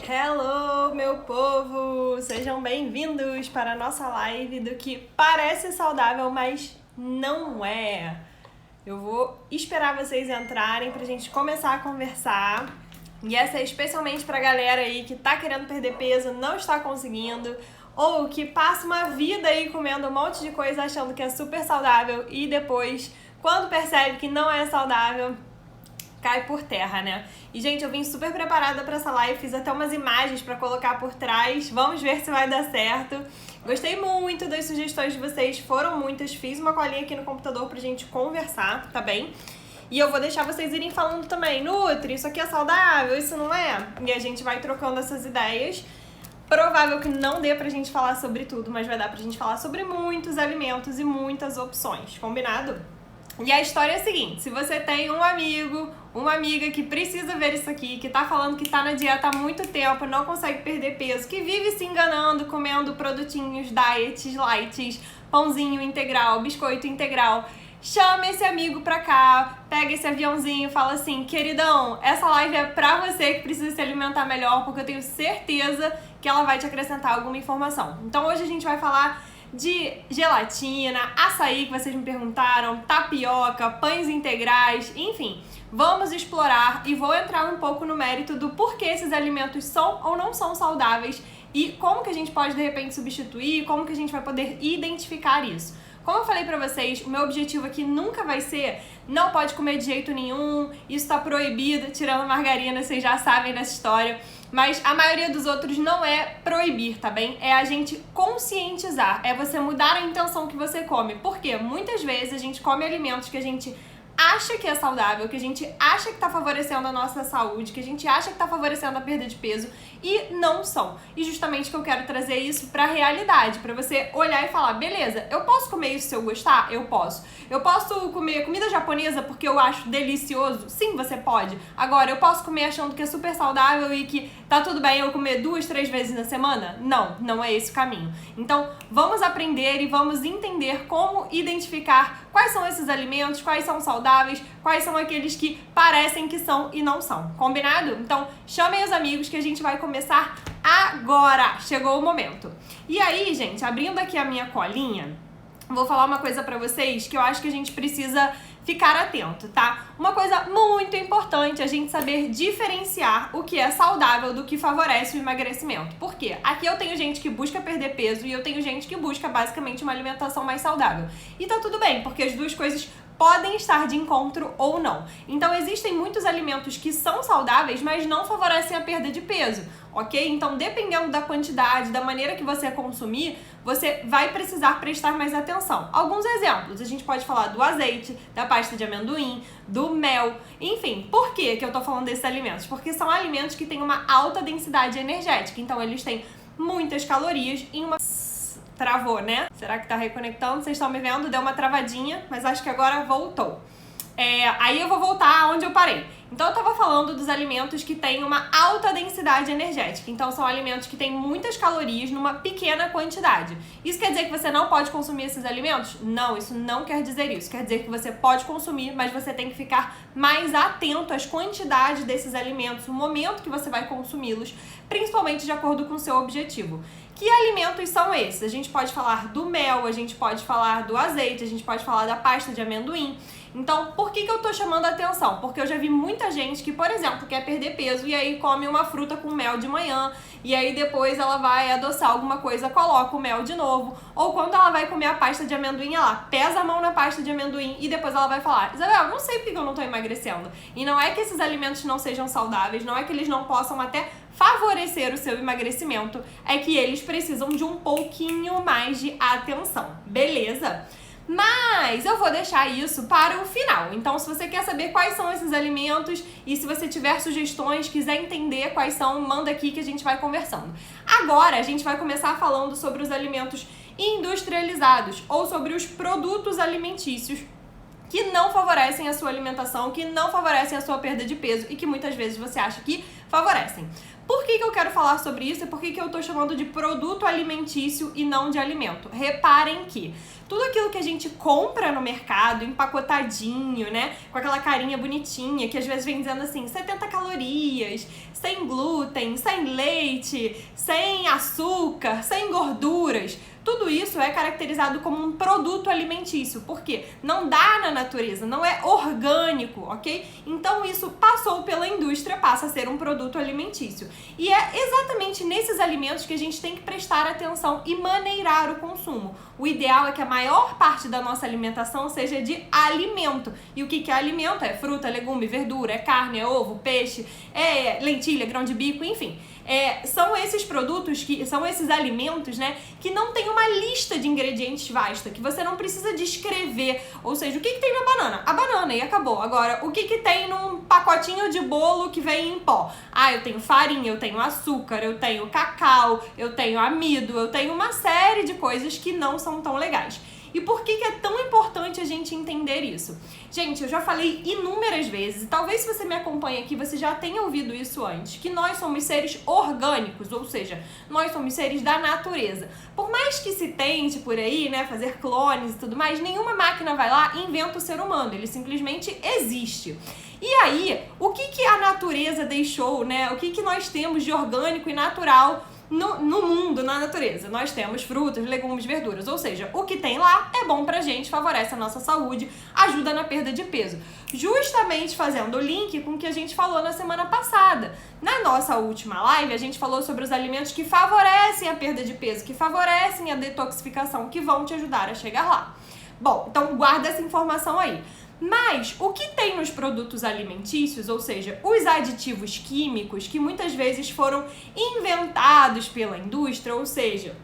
Hello, meu povo! Sejam bem-vindos para a nossa live do que parece saudável, mas não é. Eu vou esperar vocês entrarem pra gente começar a conversar. E essa é especialmente pra galera aí que tá querendo perder peso, não está conseguindo, ou que passa uma vida aí comendo um monte de coisa achando que é super saudável e depois, quando percebe que não é saudável, cai por terra, né? E, gente, eu vim super preparada pra essa live, fiz até umas imagens pra colocar por trás. Vamos ver se vai dar certo. Gostei muito das sugestões de vocês, foram muitas. Fiz uma colinha aqui no computador pra gente conversar, tá bem? E eu vou deixar vocês irem falando também, Nutri, isso aqui é saudável, isso não é? E a gente vai trocando essas ideias. Provável que não dê pra gente falar sobre tudo, mas vai dar pra gente falar sobre muitos alimentos e muitas opções, combinado? E a história é a seguinte, se você tem um amigo, uma amiga que precisa ver isso aqui, que tá falando que tá na dieta há muito tempo, não consegue perder peso, que vive se enganando, comendo produtinhos, diets, lights, pãozinho integral, biscoito integral, chama esse amigo pra cá, pega esse aviãozinho e fala assim, queridão, essa live é pra você que precisa se alimentar melhor, porque eu tenho certeza que ela vai te acrescentar alguma informação. Então hoje a gente vai falar de gelatina, açaí que vocês me perguntaram, tapioca, pães integrais, enfim, vamos explorar e vou entrar um pouco no mérito do porquê esses alimentos são ou não são saudáveis e como que a gente pode de repente substituir, como que a gente vai poder identificar isso. Como eu falei pra vocês, o meu objetivo aqui nunca vai ser não pode comer de jeito nenhum, isso tá proibido, tirando a margarina, vocês já sabem dessa história. Mas a maioria dos outros não é proibir, tá bem? É a gente conscientizar, é você mudar a intenção que você come. Porque muitas vezes a gente come alimentos que a gente acha que é saudável, que a gente acha que tá favorecendo a nossa saúde, que a gente acha que tá favorecendo a perda de peso e não são. E justamente que eu quero trazer isso pra realidade, pra você olhar e falar, beleza, eu posso comer isso se eu gostar? Eu posso. Eu posso comer comida japonesa porque eu acho delicioso? Sim, você pode. Agora, eu posso comer achando que é super saudável e que tá tudo bem eu comer 2, 3 vezes na semana? Não, não é esse o caminho. Então, vamos aprender e vamos entender como identificar quais são esses alimentos, quais são saudáveis, quais são aqueles que parecem que são e não são. Combinado? Então, chamem os amigos que a gente vai começar agora. Chegou o momento. E aí, gente, abrindo aqui a minha colinha, vou falar uma coisa pra vocês que eu acho que a gente precisa ficar atento, tá? Uma coisa muito importante é a gente saber diferenciar o que é saudável do que favorece o emagrecimento. Por quê? Aqui eu tenho gente que busca perder peso e eu tenho gente que busca basicamente uma alimentação mais saudável. E tá tudo bem, porque as duas coisas podem estar de encontro ou não. Então existem muitos alimentos que são saudáveis, mas não favorecem a perda de peso, ok? Então dependendo da quantidade, da maneira que você consumir, você vai precisar prestar mais atenção. Alguns exemplos, a gente pode falar do azeite, da pasta de amendoim, do mel, enfim. Por que eu tô falando desses alimentos? Porque são alimentos que têm uma alta densidade energética, então eles têm muitas calorias em uma... Travou, né? Será que tá reconectando? Vocês estão me vendo? Deu uma travadinha, mas acho que agora voltou. Aí eu vou voltar aonde eu parei. Então eu tava falando dos alimentos que têm uma alta densidade energética. Então são alimentos que têm muitas calorias numa pequena quantidade. Isso quer dizer que você não pode consumir esses alimentos? Não, isso não quer dizer isso. Quer dizer que você pode consumir, mas você tem que ficar mais atento às quantidades desses alimentos, o momento que você vai consumi-los, principalmente de acordo com o seu objetivo. Que alimentos são esses? A gente pode falar do mel, a gente pode falar do azeite, a gente pode falar da pasta de amendoim. Então, por que eu tô chamando a atenção? Porque eu já vi muita gente que, por exemplo, quer perder peso e aí come uma fruta com mel de manhã e aí depois ela vai adoçar alguma coisa, coloca o mel de novo. Ou quando ela vai comer a pasta de amendoim, ela pesa a mão na pasta de amendoim e depois ela vai falar, Isabel, não sei porque eu não tô emagrecendo. E não é que esses alimentos não sejam saudáveis, não é que eles não possam até favorecer o seu emagrecimento, é que eles precisam de um pouquinho mais de atenção, beleza? Mas eu vou deixar isso para o final. Então, se você quer saber quais são esses alimentos e se você tiver sugestões, quiser entender quais são, manda aqui que a gente vai conversando. Agora, a gente vai começar falando sobre os alimentos industrializados ou sobre os produtos alimentícios que não favorecem a sua alimentação, que não favorecem a sua perda de peso e que muitas vezes você acha que favorecem. Por que eu quero falar sobre isso e por que eu tô chamando de produto alimentício e não de alimento? Reparem que tudo aquilo que a gente compra no mercado, empacotadinho, né, com aquela carinha bonitinha, que às vezes vem dizendo assim, 70 calorias, sem glúten, sem leite, sem açúcar, sem gorduras, tudo isso é caracterizado como um produto alimentício, porque não dá na natureza, não é orgânico, ok? Então isso passou pela indústria, passa a ser um produto alimentício. E é exatamente nesses alimentos que a gente tem que prestar atenção e maneirar o consumo. O ideal é que a maior parte da nossa alimentação seja de alimento. E o que é alimento? É fruta, legume, verdura, é carne, é ovo, peixe, é lentilha, grão de bico, enfim. São esses produtos, são esses alimentos, né, que não tem uma lista de ingredientes vasta, que você não precisa descrever. Ou seja, o que tem na banana? A banana, e acabou. Agora, o que tem num pacotinho de bolo que vem em pó? Ah, eu tenho farinha, eu tenho açúcar, eu tenho cacau, eu tenho amido, eu tenho uma série de coisas que não são tão legais. E por que é tão importante a gente entender isso? Gente, eu já falei inúmeras vezes, e talvez se você me acompanha aqui, você já tenha ouvido isso antes, que nós somos seres orgânicos, ou seja, nós somos seres da natureza. Por mais que se tente por aí, né, fazer clones e tudo mais, nenhuma máquina vai lá e inventa o ser humano, ele simplesmente existe. E aí, o que a natureza deixou, né? O que nós temos de orgânico e natural no mundo, na natureza? Nós temos frutas, legumes, verduras, ou seja, o que tem lá é bom pra gente, favorece a nossa saúde, ajuda na perda de peso. Justamente fazendo o link com o que a gente falou na semana passada. Na nossa última live, a gente falou sobre os alimentos que favorecem a perda de peso, que favorecem a detoxificação, que vão te ajudar a chegar lá. Bom, então guarda essa informação aí. Mas o que tem nos produtos alimentícios, ou seja, os aditivos químicos que muitas vezes foram inventados pela indústria, ou seja,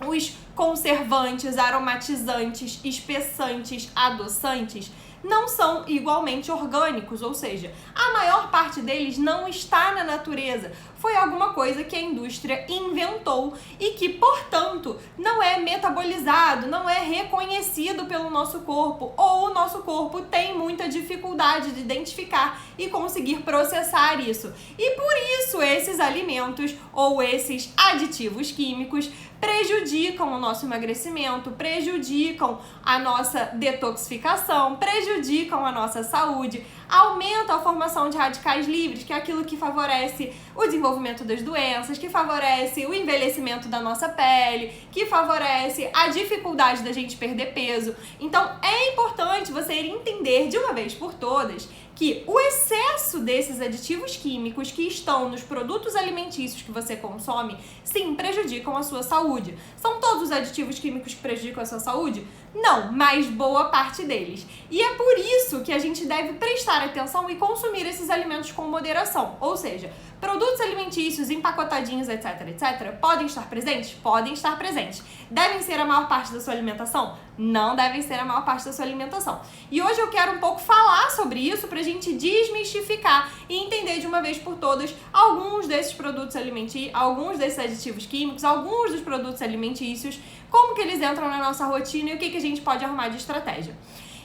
os conservantes, aromatizantes, espessantes, adoçantes, não são igualmente orgânicos, ou seja, a maior parte deles não está na natureza. Foi alguma coisa que a indústria inventou e que, portanto, não é metabolizado, não é reconhecido pelo nosso corpo, ou o nosso corpo tem muita dificuldade de identificar e conseguir processar isso. E por isso esses alimentos ou esses aditivos químicos prejudicam o nosso emagrecimento, prejudicam a nossa detoxificação, prejudicam a nossa saúde, aumentam a formação de radicais livres, que é aquilo que favorece o desenvolvimento das doenças, que favorece o envelhecimento da nossa pele, que favorece a dificuldade da gente perder peso. Então é importante você entender de uma vez por todas que o excesso desses aditivos químicos que estão nos produtos alimentícios que você consome, sim, prejudicam a sua saúde. São todos os aditivos químicos que prejudicam a sua saúde? Não, mas boa parte deles. E é por isso que a gente deve prestar atenção e consumir esses alimentos com moderação. Ou seja, produtos alimentícios empacotadinhos, etc, etc, podem estar presentes? Podem estar presentes. Devem ser a maior parte da sua alimentação? Não devem ser a maior parte da sua alimentação. E hoje eu quero um pouco falar sobre isso pra gente desmistificar e entender de uma vez por todas alguns desses produtos alimentícios, alguns desses aditivos químicos, alguns dos produtos alimentícios, como que eles entram na nossa rotina e o que a gente pode arrumar de estratégia.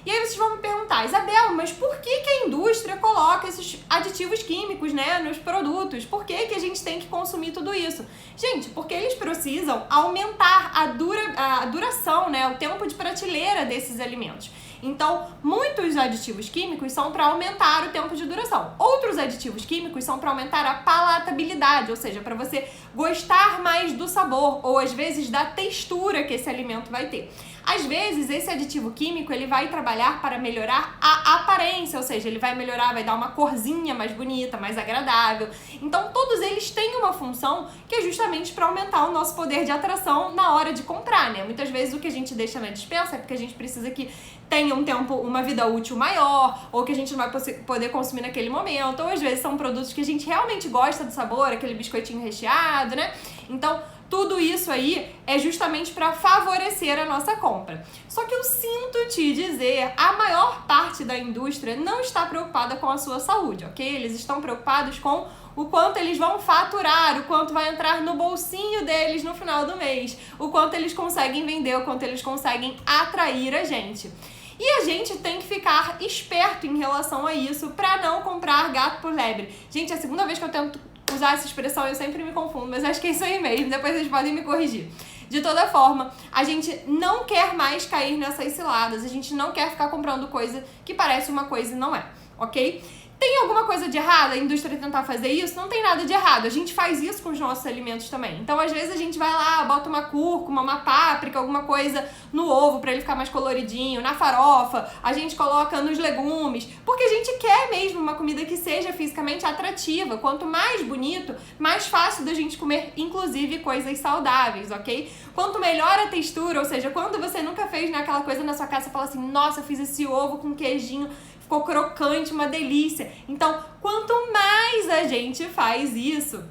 E aí vocês vão me perguntar, Isabel, mas por que a indústria coloca esses aditivos químicos, né, nos produtos? Por que a gente tem que consumir tudo isso? Gente, porque eles precisam aumentar a duração, né, o tempo de prateleira desses alimentos. Então, muitos aditivos químicos são para aumentar o tempo de duração. Outros aditivos químicos são para aumentar a palatabilidade, ou seja, para você gostar mais do sabor ou às vezes da textura que esse alimento vai ter. Às vezes, esse aditivo químico ele vai trabalhar para melhorar a aparência, ou seja, ele vai melhorar, vai dar uma corzinha mais bonita, mais agradável. Então, todos eles têm uma função que é justamente para aumentar o nosso poder de atração na hora de comprar, né? Muitas vezes o que a gente deixa na despensa é porque a gente precisa que tenha uma vida útil maior, ou que a gente não vai poder consumir naquele momento, ou às vezes são produtos que a gente realmente gosta do sabor, aquele biscoitinho recheado, né? Então, tudo isso aí é justamente para favorecer a nossa compra. Só que eu sinto te dizer, a maior parte da indústria não está preocupada com a sua saúde, ok? Eles estão preocupados com o quanto eles vão faturar, o quanto vai entrar no bolsinho deles no final do mês, o quanto eles conseguem vender, o quanto eles conseguem atrair a gente. E a gente tem que ficar esperto em relação a isso para não comprar gato por lebre. Gente, é a segunda vez que eu tento usar essa expressão, eu sempre me confundo, mas acho que é isso aí mesmo, depois vocês podem me corrigir. De toda forma, a gente não quer mais cair nessas ciladas, a gente não quer ficar comprando coisa que parece uma coisa e não é, ok? Tem alguma coisa de errado a indústria tentar fazer isso? Não tem nada de errado. A gente faz isso com os nossos alimentos também. Então, às vezes, a gente vai lá, bota uma cúrcuma, uma páprica, alguma coisa no ovo pra ele ficar mais coloridinho, na farofa, a gente coloca nos legumes, porque a gente quer mesmo uma comida que seja fisicamente atrativa. Quanto mais bonito, mais fácil da gente comer, inclusive, coisas saudáveis, ok? Quanto melhor a textura, ou seja, quando você nunca fez aquela coisa na sua casa, você fala assim, nossa, eu fiz esse ovo com queijinho, ficou crocante, uma delícia. Então, quanto mais a gente faz isso,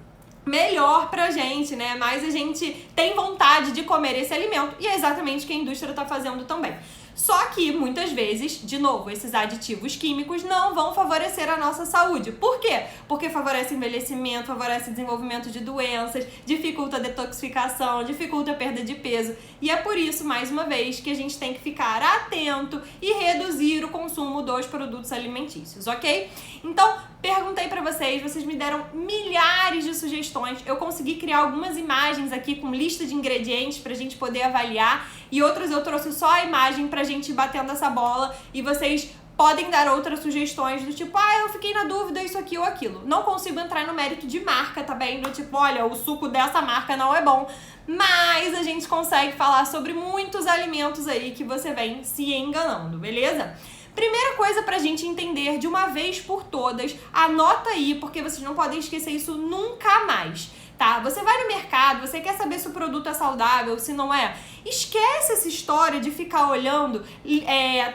melhor pra gente, né? Mais a gente tem vontade de comer esse alimento. E é exatamente o que a indústria tá fazendo também. Só que, muitas vezes, de novo, esses aditivos químicos não vão favorecer a nossa saúde. Por quê? Porque favorece envelhecimento, favorece desenvolvimento de doenças, dificulta a detoxificação, dificulta a perda de peso. E é por isso, mais uma vez, que a gente tem que ficar atento e reduzir o consumo dos produtos alimentícios, ok? Então, perguntei pra vocês, vocês me deram milhares de sugestões. Eu consegui criar algumas imagens aqui com lista de ingredientes pra gente poder avaliar e outras eu trouxe só a imagem pra gente ir batendo essa bola e vocês podem dar outras sugestões do tipo, eu fiquei na dúvida, isso aqui ou aquilo. Não consigo entrar no mérito de marca, tá bem? Do tipo, olha, o suco dessa marca não é bom. Mas a gente consegue falar sobre muitos alimentos aí que você vem se enganando, beleza? Primeira coisa pra gente entender de uma vez por todas, anota aí, porque vocês não podem esquecer isso nunca mais, tá? Você vai no mercado, você quer saber se o produto é saudável, se não é, esquece essa história de ficar olhando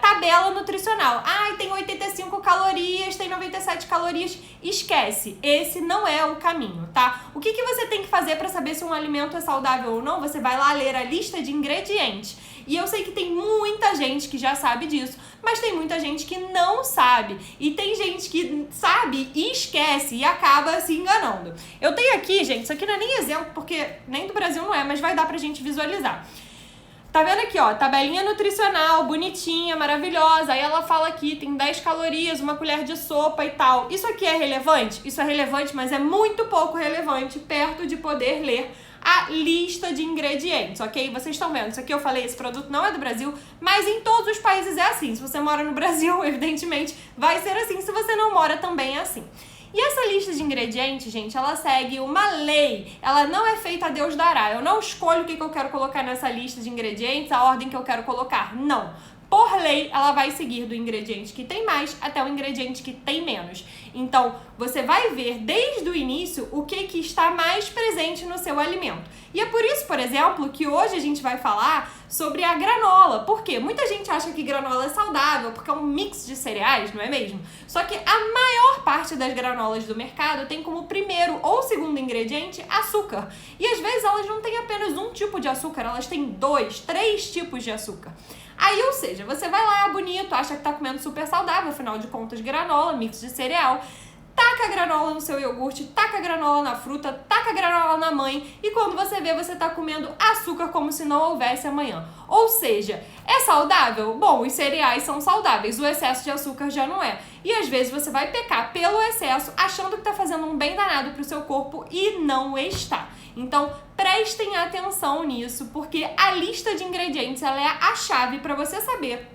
tabela nutricional. Tem 85 calorias, tem 97 calorias. Esquece, esse não é o caminho, tá? O que você tem que fazer pra saber se um alimento é saudável ou não? Você vai lá ler a lista de ingredientes. E eu sei que tem muita gente que já sabe disso, mas tem muita gente que não sabe. E tem gente que sabe e esquece e acaba se enganando. Eu tenho aqui, gente, isso aqui não é nem exemplo, porque nem do Brasil não é, mas vai dar pra gente visualizar. Tá vendo aqui, ó, tabelinha nutricional, bonitinha, maravilhosa. Aí ela fala aqui, tem 10 calorias, uma colher de sopa e tal. Isso aqui é relevante? Isso é relevante, mas é muito pouco relevante perto de poder ler a lista de ingredientes, ok? Vocês estão vendo, isso aqui eu falei, esse produto não é do Brasil, mas em todos os países é assim. Se você mora no Brasil, evidentemente, vai ser assim. Se você não mora, também é assim. E essa lista de ingredientes, gente, ela segue uma lei. Ela não é feita a Deus dará. Eu não escolho o que eu quero colocar nessa lista de ingredientes, a ordem que eu quero colocar. Não. Por lei, ela vai seguir do ingrediente que tem mais até o ingrediente que tem menos. Então, você vai ver desde o início o que está mais presente no seu alimento. E é por isso, por exemplo, que hoje a gente vai falar sobre a granola. Por quê? Muita gente acha que granola é saudável porque é um mix de cereais, não é mesmo? Só que a maior parte das granolas do mercado tem como primeiro ou segundo ingrediente açúcar. E às vezes elas não têm apenas um tipo de açúcar, elas têm 2, 3 tipos de açúcar. Aí, ou seja, você vai lá, bonito, acha que tá comendo super saudável, afinal de contas, granola, mix de cereal, taca a granola no seu iogurte, taca a granola na fruta, taca a granola na mãe e quando você vê, você tá comendo açúcar como se não houvesse amanhã. Ou seja, é saudável? Bom, os cereais são saudáveis, o excesso de açúcar já não é. E às vezes você vai pecar pelo excesso, achando que tá fazendo um bem danado pro seu corpo e não está. Então, prestem atenção nisso, porque a lista de ingredientes ela é a chave para você saber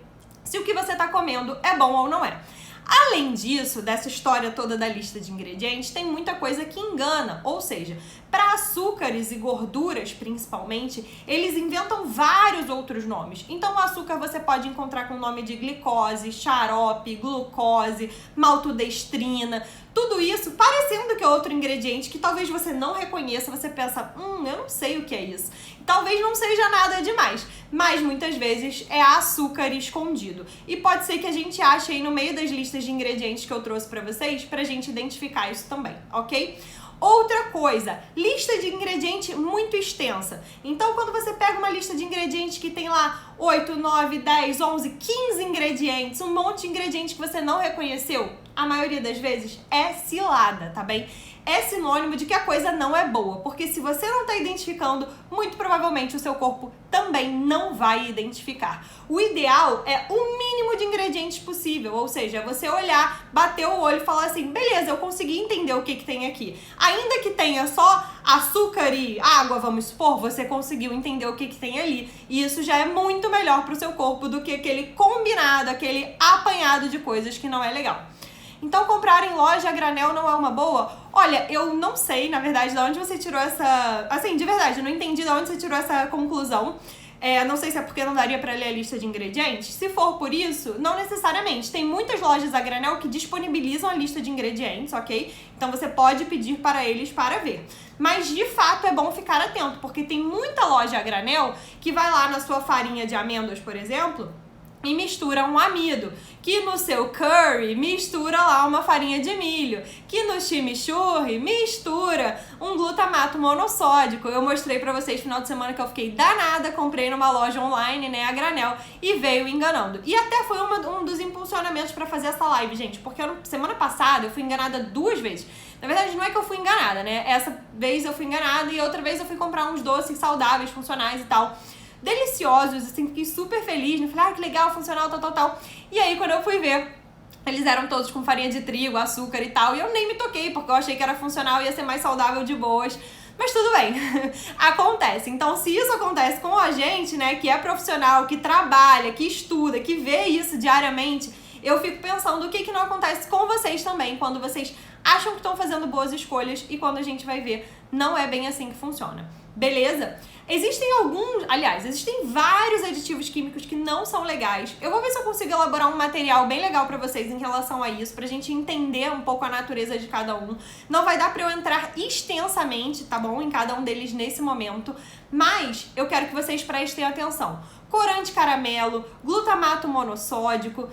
se o que você está comendo é bom ou não é. Além disso, dessa história toda da lista de ingredientes, tem muita coisa que engana, ou seja, para açúcares e gorduras, principalmente, eles inventam vários outros nomes. Então, o açúcar você pode encontrar com o nome de glicose, xarope, glucose, maltodestrina, tudo isso parecendo que é outro ingrediente que talvez você não reconheça, você pensa, eu não sei o que é isso. Talvez não seja nada demais, mas muitas vezes é açúcar escondido. E pode ser que a gente ache aí no meio das listas de ingredientes que eu trouxe pra vocês, pra gente identificar isso também, ok? Outra coisa, lista de ingrediente muito extensa. Então, quando você pega uma lista de ingredientes que tem lá 8, 9, 10, 11, 15 ingredientes, um monte de ingredientes que você não reconheceu, a maioria das vezes é cilada, tá bem? É sinônimo de que a coisa não é boa, porque se você não está identificando, muito provavelmente o seu corpo também não vai identificar. O ideal é o mínimo de ingredientes possível, ou seja, você olhar, bater o olho e falar assim, beleza, eu consegui entender o que tem aqui. Ainda que tenha só açúcar e água, vamos supor, você conseguiu entender o que tem ali. E isso já é muito melhor para o seu corpo do que aquele combinado, aquele apanhado de coisas que não é legal. Então, comprar em loja a granel não é uma boa? Olha, eu não sei, na verdade, de onde você tirou essa... Assim, de verdade, eu não entendi de onde você tirou essa conclusão. Não sei se é porque não daria pra ler a lista de ingredientes. Se for por isso, não necessariamente. Tem muitas lojas a granel que disponibilizam a lista de ingredientes, ok? Então, você pode pedir para eles para ver. Mas, de fato, é bom ficar atento, porque tem muita loja a granel que vai lá na sua farinha de amêndoas, por exemplo, e mistura um amido, que no seu curry mistura lá uma farinha de milho, que no chimichurri mistura um glutamato monossódico. Eu mostrei pra vocês no final de semana que eu fiquei danada, comprei numa loja online, né, a granel, e veio enganando. E até foi um dos impulsionamentos pra fazer essa live, gente, porque semana passada eu fui enganada 2 vezes. Na verdade, não é que eu fui enganada, né, essa vez eu fui enganada e outra vez eu fui comprar uns doces saudáveis, funcionais e tal, deliciosos, assim, fiquei super feliz, né? Falei, que legal, funcional, tal. E aí, quando eu fui ver, eles eram todos com farinha de trigo, açúcar e tal, e eu nem me toquei, porque eu achei que era funcional e ia ser mais saudável de boas. Mas tudo bem, acontece. Então, se isso acontece com a gente, né, que é profissional, que trabalha, que estuda, que vê isso diariamente, eu fico pensando o que não acontece com vocês também, quando vocês acham que estão fazendo boas escolhas e quando a gente vai ver, não é bem assim que funciona. Beleza? Existem vários aditivos químicos que não são legais. Eu vou ver se eu consigo elaborar um material bem legal pra vocês em relação a isso, pra gente entender um pouco a natureza de cada um. Não vai dar pra eu entrar extensamente, tá bom? Em cada um deles nesse momento, mas eu quero que vocês prestem atenção. Corante caramelo, glutamato monossódico,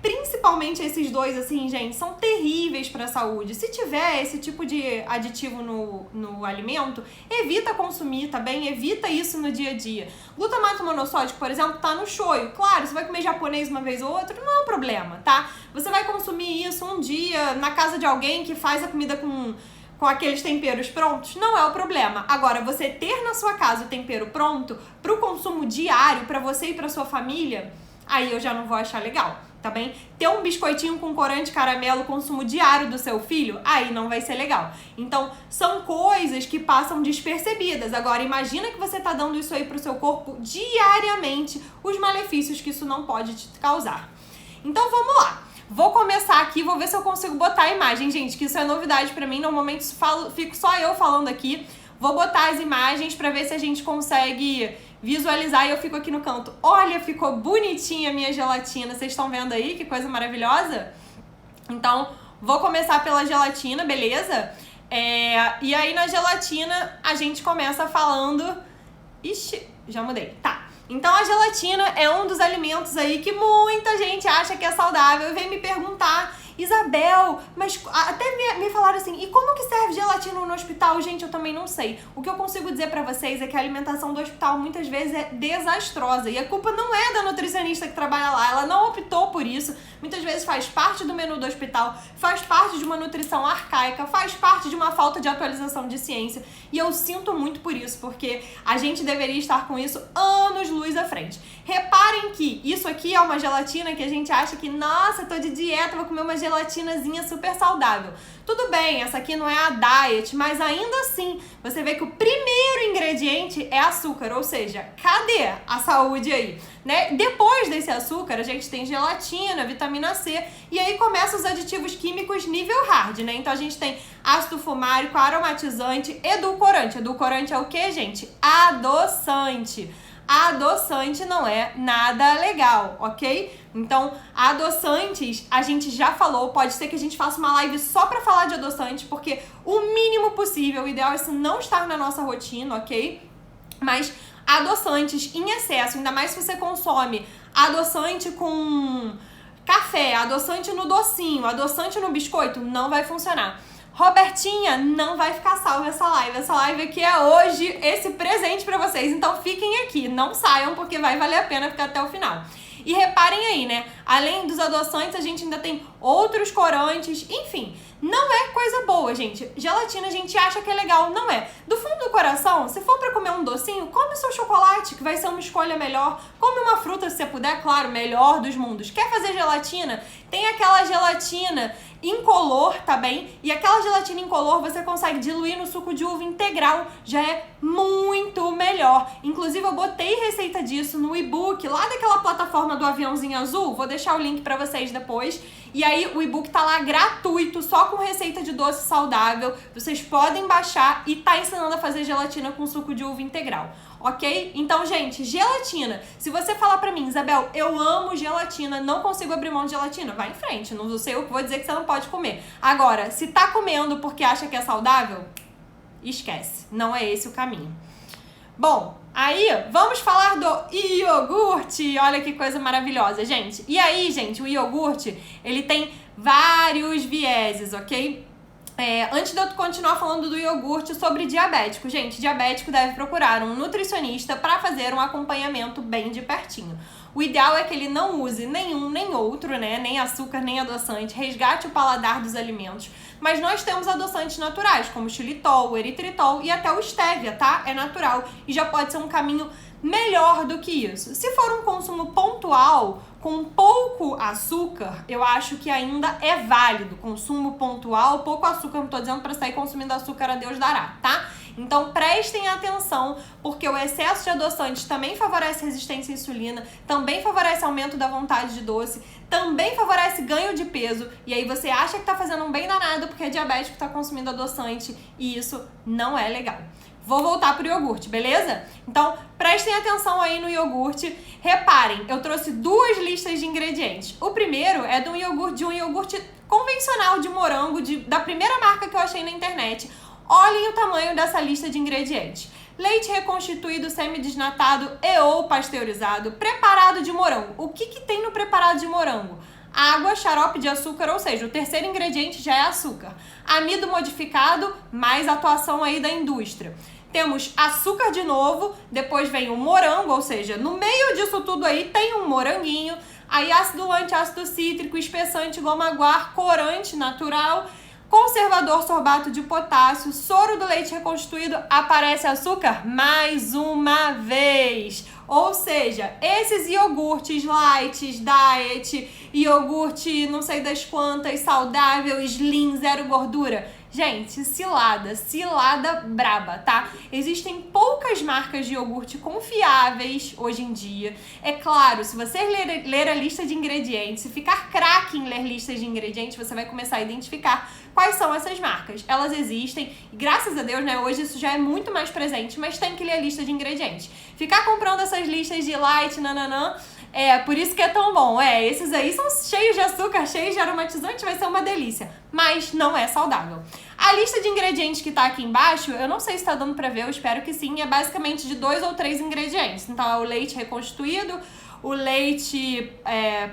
principalmente esses dois, assim, gente, são terríveis para a saúde. Se tiver esse tipo de aditivo no alimento, evita consumir, tá bem? Evita isso no dia a dia. Glutamato monossódico, por exemplo, tá no shoyu. Claro, você vai comer japonês uma vez ou outra, não é um problema, tá? Você vai consumir isso um dia na casa de alguém que faz a comida com aqueles temperos prontos, não é o problema. Agora, você ter na sua casa o tempero pronto pro consumo diário, pra você e pra sua família, aí eu já não vou achar legal, tá bem? Ter um biscoitinho com corante caramelo, consumo diário do seu filho, aí não vai ser legal. Então, são coisas que passam despercebidas. Agora, imagina que você tá dando isso aí pro seu corpo diariamente, os malefícios que isso não pode te causar. Então, vamos lá. Vou começar aqui, vou ver se eu consigo botar a imagem, gente, que isso é novidade pra mim, normalmente fico só eu falando aqui. Vou botar as imagens pra ver se a gente consegue visualizar e eu fico aqui no canto. Olha, ficou bonitinha a minha gelatina, vocês estão vendo aí? Que coisa maravilhosa? Então, vou começar pela gelatina, beleza? E aí na gelatina a gente começa falando... Ixi, já mudei, tá. Então a gelatina é um dos alimentos aí que muita gente acha que é saudável e vem me perguntar, Isabel, mas até me falaram assim, e como que serve gelatina no hospital? Gente, eu também não sei. O que eu consigo dizer pra vocês é que a alimentação do hospital muitas vezes é desastrosa e a culpa não é da nutricionista que trabalha lá, ela não optou por isso. Muitas vezes faz parte do menu do hospital, faz parte de uma nutrição arcaica, faz parte de uma falta de atualização de ciência. E eu sinto muito por isso, porque a gente deveria estar com isso anos-luz à frente. Reparem que isso aqui é uma gelatina que a gente acha que, nossa, tô de dieta, vou comer uma gelatinazinha super saudável. Tudo bem, essa aqui não é a diet, mas ainda assim, você vê que o primeiro ingrediente é açúcar, ou seja, cadê a saúde aí? Né? Depois desse açúcar, a gente tem gelatina, vitamina C, e aí começam os aditivos químicos nível hard, né? Então a gente tem ácido fumárico, aromatizante, edulcorante. Edulcorante é o que, gente? Adoçante. Adoçante não é nada legal, ok? Então, adoçantes, a gente já falou, pode ser que a gente faça uma live só pra falar de adoçantes, porque o mínimo possível, o ideal é isso não estar na nossa rotina, ok? Mas adoçantes em excesso, ainda mais se você consome adoçante com café, adoçante no docinho, adoçante no biscoito, não vai funcionar. Robertinha, não vai ficar salva essa live. Essa live aqui é hoje esse presente pra vocês. Então fiquem aqui, não saiam porque vai valer a pena ficar até o final. E reparem aí, né? Além dos adoçantes, a gente ainda tem outros corantes, enfim. Não é coisa boa, gente. Gelatina a gente acha que é legal, não é. Do fundo do coração, se for pra comer um docinho, come o seu chocolate, que vai ser uma escolha melhor. Come uma fruta se você puder, claro, melhor dos mundos. Quer fazer gelatina? Tem aquela gelatina incolor, tá bem? E aquela gelatina incolor você consegue diluir no suco de uva integral, já é muito melhor. Inclusive eu botei receita disso no e-book lá daquela plataforma do aviãozinho azul, vou deixar o link pra vocês depois. E aí o e-book tá lá gratuito, só com receita de doce saudável, vocês podem baixar e tá ensinando a fazer gelatina com suco de uva integral. Ok? Então, gente, gelatina. Se você falar pra mim, Isabel, eu amo gelatina, não consigo abrir mão de gelatina, vai em frente. Não sei o que vou dizer que você não pode comer. Agora, se tá comendo porque acha que é saudável, esquece. Não é esse o caminho. Bom, aí vamos falar do iogurte. Olha que coisa maravilhosa, gente. E aí, gente, o iogurte, ele tem vários vieses, ok? Antes de eu continuar falando do iogurte, sobre diabético. Gente, diabético deve procurar um nutricionista para fazer um acompanhamento bem de pertinho. O ideal é que ele não use nenhum nem outro, né? Nem açúcar, nem adoçante. Resgate o paladar dos alimentos. Mas nós temos adoçantes naturais, como o xilitol, o eritritol e até o stevia, tá? É natural e já pode ser um caminho melhor do que isso. Se for um consumo pontual, com pouco açúcar, eu acho que ainda é válido. Consumo pontual, pouco açúcar, não tô dizendo para sair consumindo açúcar, a Deus dará, tá? Então prestem atenção, porque o excesso de adoçantes também favorece resistência à insulina, também favorece aumento da vontade de doce, também favorece ganho de peso, e aí você acha que tá fazendo um bem danado porque é diabético, tá consumindo adoçante, e isso não é legal. Vou voltar pro iogurte, beleza? Então, prestem atenção aí no iogurte. Reparem, eu trouxe duas listas de ingredientes. O primeiro é de um iogurte convencional de morango, da primeira marca que eu achei na internet. Olhem o tamanho dessa lista de ingredientes. Leite reconstituído, semidesnatado e ou pasteurizado, preparado de morango. O que tem no preparado de morango? Água, xarope de açúcar, ou seja, o terceiro ingrediente já é açúcar. Amido modificado, mais atuação aí da indústria. Temos açúcar de novo, depois vem o morango, ou seja, no meio disso tudo aí tem um moranguinho, aí ácido antiácido cítrico, espessante, goma guar, corante natural, conservador sorbato de potássio, soro do leite reconstituído, aparece açúcar mais uma vez. Ou seja, esses iogurtes light, diet, iogurte não sei das quantas, saudável, slim, zero gordura. Gente, cilada braba, tá? Existem poucas marcas de iogurte confiáveis hoje em dia. É claro, se você ler a lista de ingredientes e ficar craque em ler listas de ingredientes, você vai começar a identificar quais são essas marcas. Elas existem, e graças a Deus, né, hoje isso já é muito mais presente, mas tem que ler a lista de ingredientes. Ficar comprando essas listas de light, nananã, por isso que é tão bom. Esses aí são cheios de açúcar, cheios de aromatizante, vai ser uma delícia. Mas não é saudável. A lista de ingredientes que tá aqui embaixo, eu não sei se tá dando pra ver, eu espero que sim, é basicamente de 2 ou 3 ingredientes. Então é o leite reconstituído, o leite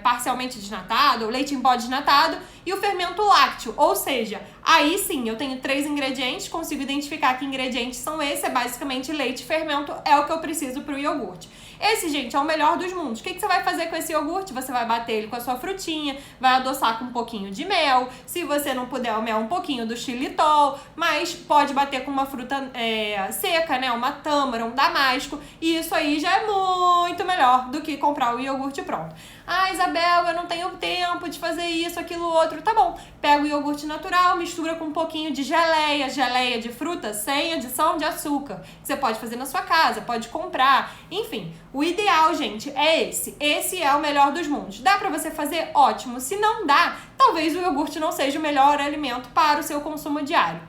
parcialmente desnatado, o leite em pó desnatado e o fermento lácteo. Ou seja, aí sim, eu tenho 3 ingredientes, consigo identificar que ingredientes são esses, é basicamente leite e fermento, é o que eu preciso pro iogurte. Esse, gente, é o melhor dos mundos. O que você vai fazer com esse iogurte? Você vai bater ele com a sua frutinha, vai adoçar com um pouquinho de mel. Se você não puder, o mel, um pouquinho do xilitol, mas pode bater com uma fruta seca, né? Uma tâmara, um damasco. E isso aí já é muito melhor do que comprar o iogurte pronto. Ah, Isabel, eu não tenho tempo de fazer isso, aquilo, outro. Tá bom, pega o iogurte natural, mistura com um pouquinho de geleia de fruta sem adição de açúcar. Você pode fazer na sua casa, pode comprar, enfim. O ideal, gente, é esse. Esse é o melhor dos mundos. Dá pra você fazer? Ótimo. Se não dá, talvez o iogurte não seja o melhor alimento para o seu consumo diário.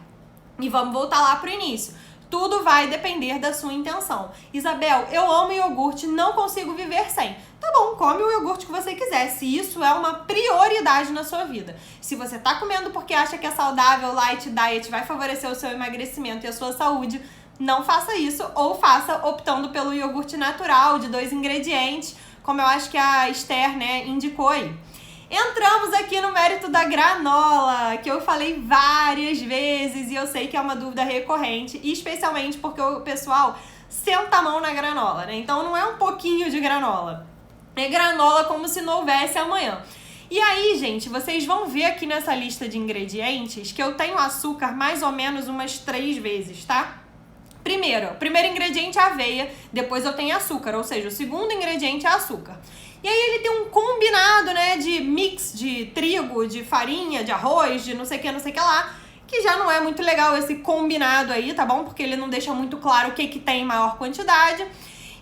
E vamos voltar lá pro início. Tudo vai depender da sua intenção. Isabel, eu amo iogurte, não consigo viver sem. Tá bom, come o iogurte que você quiser, se isso é uma prioridade na sua vida. Se você tá comendo porque acha que é saudável, light diet, vai favorecer o seu emagrecimento e a sua saúde, não faça isso, ou faça optando pelo iogurte natural de 2 ingredientes, como eu acho que a Esther, né, indicou aí. entramos aqui no mérito da granola, que eu falei várias vezes e eu sei que é uma dúvida recorrente, especialmente porque o pessoal senta a mão na granola, né? Então não é um pouquinho de granola, é granola como se não houvesse amanhã. E aí, gente, vocês vão ver aqui nessa lista de ingredientes que eu tenho açúcar mais ou menos umas 3 vezes, tá? Primeiro, o primeiro ingrediente é aveia, depois eu tenho açúcar, ou seja, o segundo ingrediente é açúcar. E aí ele tem um combinado, né, de mix de trigo, de farinha, de arroz, de não sei o que lá, que já não é muito legal esse combinado aí, tá bom? Porque ele não deixa muito claro o que tem em maior quantidade.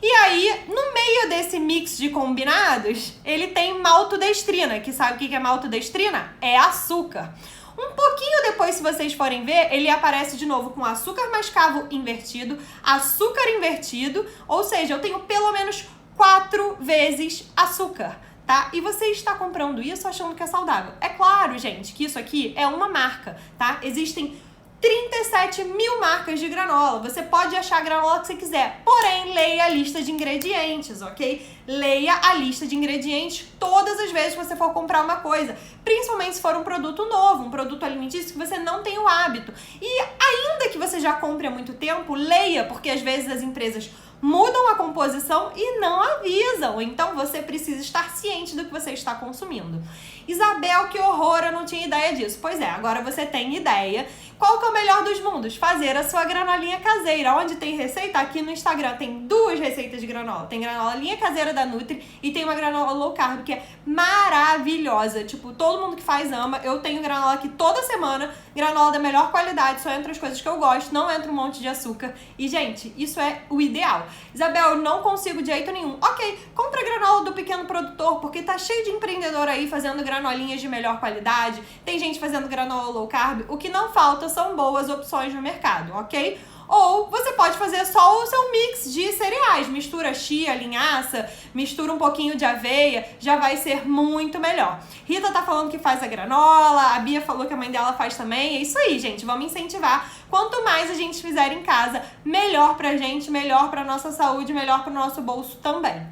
E aí, no meio desse mix de combinados, ele tem maltodestrina, que sabe o que é maltodestrina? É açúcar. Um pouquinho depois, se vocês forem ver, ele aparece de novo com açúcar mascavo invertido, açúcar invertido, ou seja, eu tenho pelo menos 4 vezes açúcar, tá? E você está comprando isso achando que é saudável. É claro, gente, que isso aqui é uma marca, tá? Existem 37 mil marcas de granola. Você pode achar a granola que você quiser, porém, leia a lista de ingredientes, ok? Leia a lista de ingredientes todas as vezes que você for comprar uma coisa, principalmente se for um produto novo, um produto alimentício que você não tem o hábito. E ainda que você já compre há muito tempo, leia, porque às vezes as empresas mudam a composição e não avisam. Então você precisa estar ciente do que você está consumindo. Isabel, que horror, eu não tinha ideia disso. Pois é, agora você tem ideia. Qual que é o melhor dos mundos? Fazer a sua granolinha caseira. Onde tem receita? Aqui no Instagram tem 2 receitas de granola. Tem granolinha caseira da Nutri e tem uma granola low carb que é maravilhosa. Tipo, todo mundo que faz ama. Eu tenho granola aqui toda semana. Granola da melhor qualidade, só entra as coisas que eu gosto, não entra um monte de açúcar. E, gente, isso é o ideal. Isabel, eu não consigo de jeito nenhum. Ok, compra granola do pequeno produtor, porque tá cheio de empreendedor aí fazendo granolinhas de melhor qualidade. Tem gente fazendo granola low carb. O que não falta são boas opções no mercado, ok? Ou você pode fazer só o seu mix de cereais. Mistura chia, linhaça, mistura um pouquinho de aveia, já vai ser muito melhor. Rita tá falando que faz a granola, a Bia falou que a mãe dela faz também. É isso aí, gente, vamos incentivar. Quanto mais a gente fizer em casa, melhor pra gente, melhor pra nossa saúde, melhor pro nosso bolso também.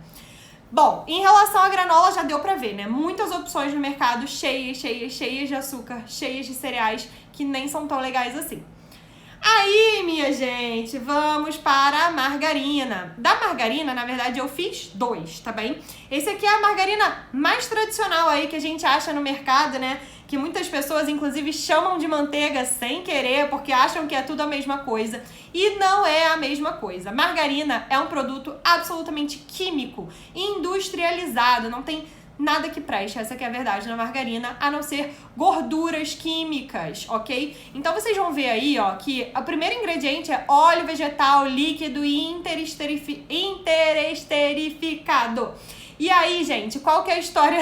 Bom, em relação à granola já deu pra ver, né? Muitas opções no mercado, cheias de açúcar, cheias de cereais, que nem são tão legais assim. Aí, minha gente, vamos para a margarina. Da margarina, na verdade, eu fiz 2, tá bem? Esse aqui é a margarina mais tradicional aí que a gente acha no mercado, né? Que muitas pessoas, inclusive, chamam de manteiga sem querer, porque acham que é tudo a mesma coisa. E não é a mesma coisa. Margarina é um produto absolutamente químico, industrializado, não tem nada que preste, essa que é a verdade na margarina, a não ser gorduras químicas, ok? Então vocês vão ver aí, ó, que o primeiro ingrediente é óleo vegetal líquido e interesterificado. E aí, gente, qual que é a história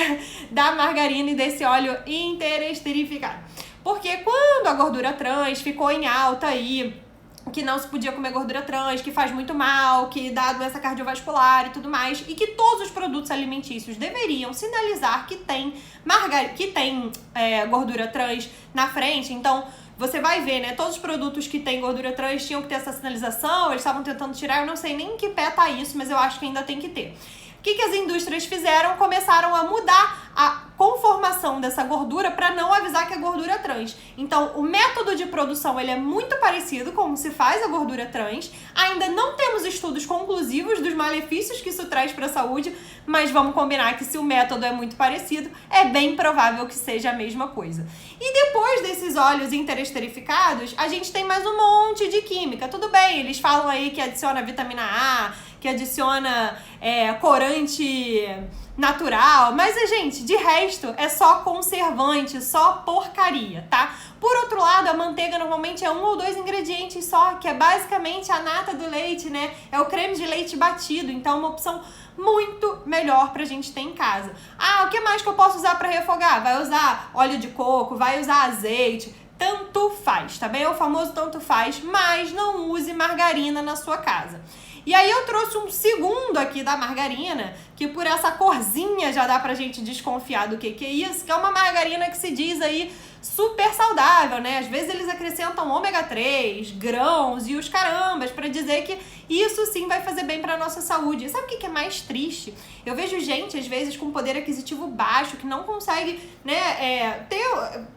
da margarina e desse óleo interesterificado? Porque quando a gordura trans ficou em alta aí, que não se podia comer gordura trans, que faz muito mal, que dá doença cardiovascular e tudo mais, e que todos os produtos alimentícios deveriam sinalizar que tem gordura trans na frente. Então, você vai ver, né, todos os produtos que tem gordura trans tinham que ter essa sinalização, eles estavam tentando tirar, eu não sei nem em que pé tá isso, mas eu acho que ainda tem que ter. O que as indústrias fizeram? Começaram a mudar a conformação dessa gordura para não avisar que é gordura trans. Então, o método de produção ele é muito parecido com como se faz a gordura trans. Ainda não temos estudos conclusivos dos malefícios que isso traz para a saúde, mas vamos combinar que se o método é muito parecido, é bem provável que seja a mesma coisa. E depois desses óleos interesterificados, a gente tem mais um monte de química. Tudo bem, eles falam aí que adiciona vitamina A, que adiciona corante natural, mas, gente, de resto é só conservante, só porcaria, tá? Por outro lado, a manteiga normalmente é 1 ou 2 ingredientes só, que é basicamente a nata do leite, né? É o creme de leite batido, então é uma opção muito melhor pra gente ter em casa. Ah, o que mais que eu posso usar pra refogar? Vai usar óleo de coco, vai usar azeite, tanto faz, tá bem? É o famoso tanto faz, mas não use margarina na sua casa. E aí eu trouxe um segundo aqui da margarina, que por essa corzinha já dá pra gente desconfiar do que é isso, que é uma margarina que se diz aí super saudável, né? Às vezes eles acrescentam ômega 3, grãos e os carambas pra dizer que isso sim vai fazer bem pra nossa saúde. E sabe o que é mais triste? Eu vejo gente, às vezes, com poder aquisitivo baixo, que não consegue, né,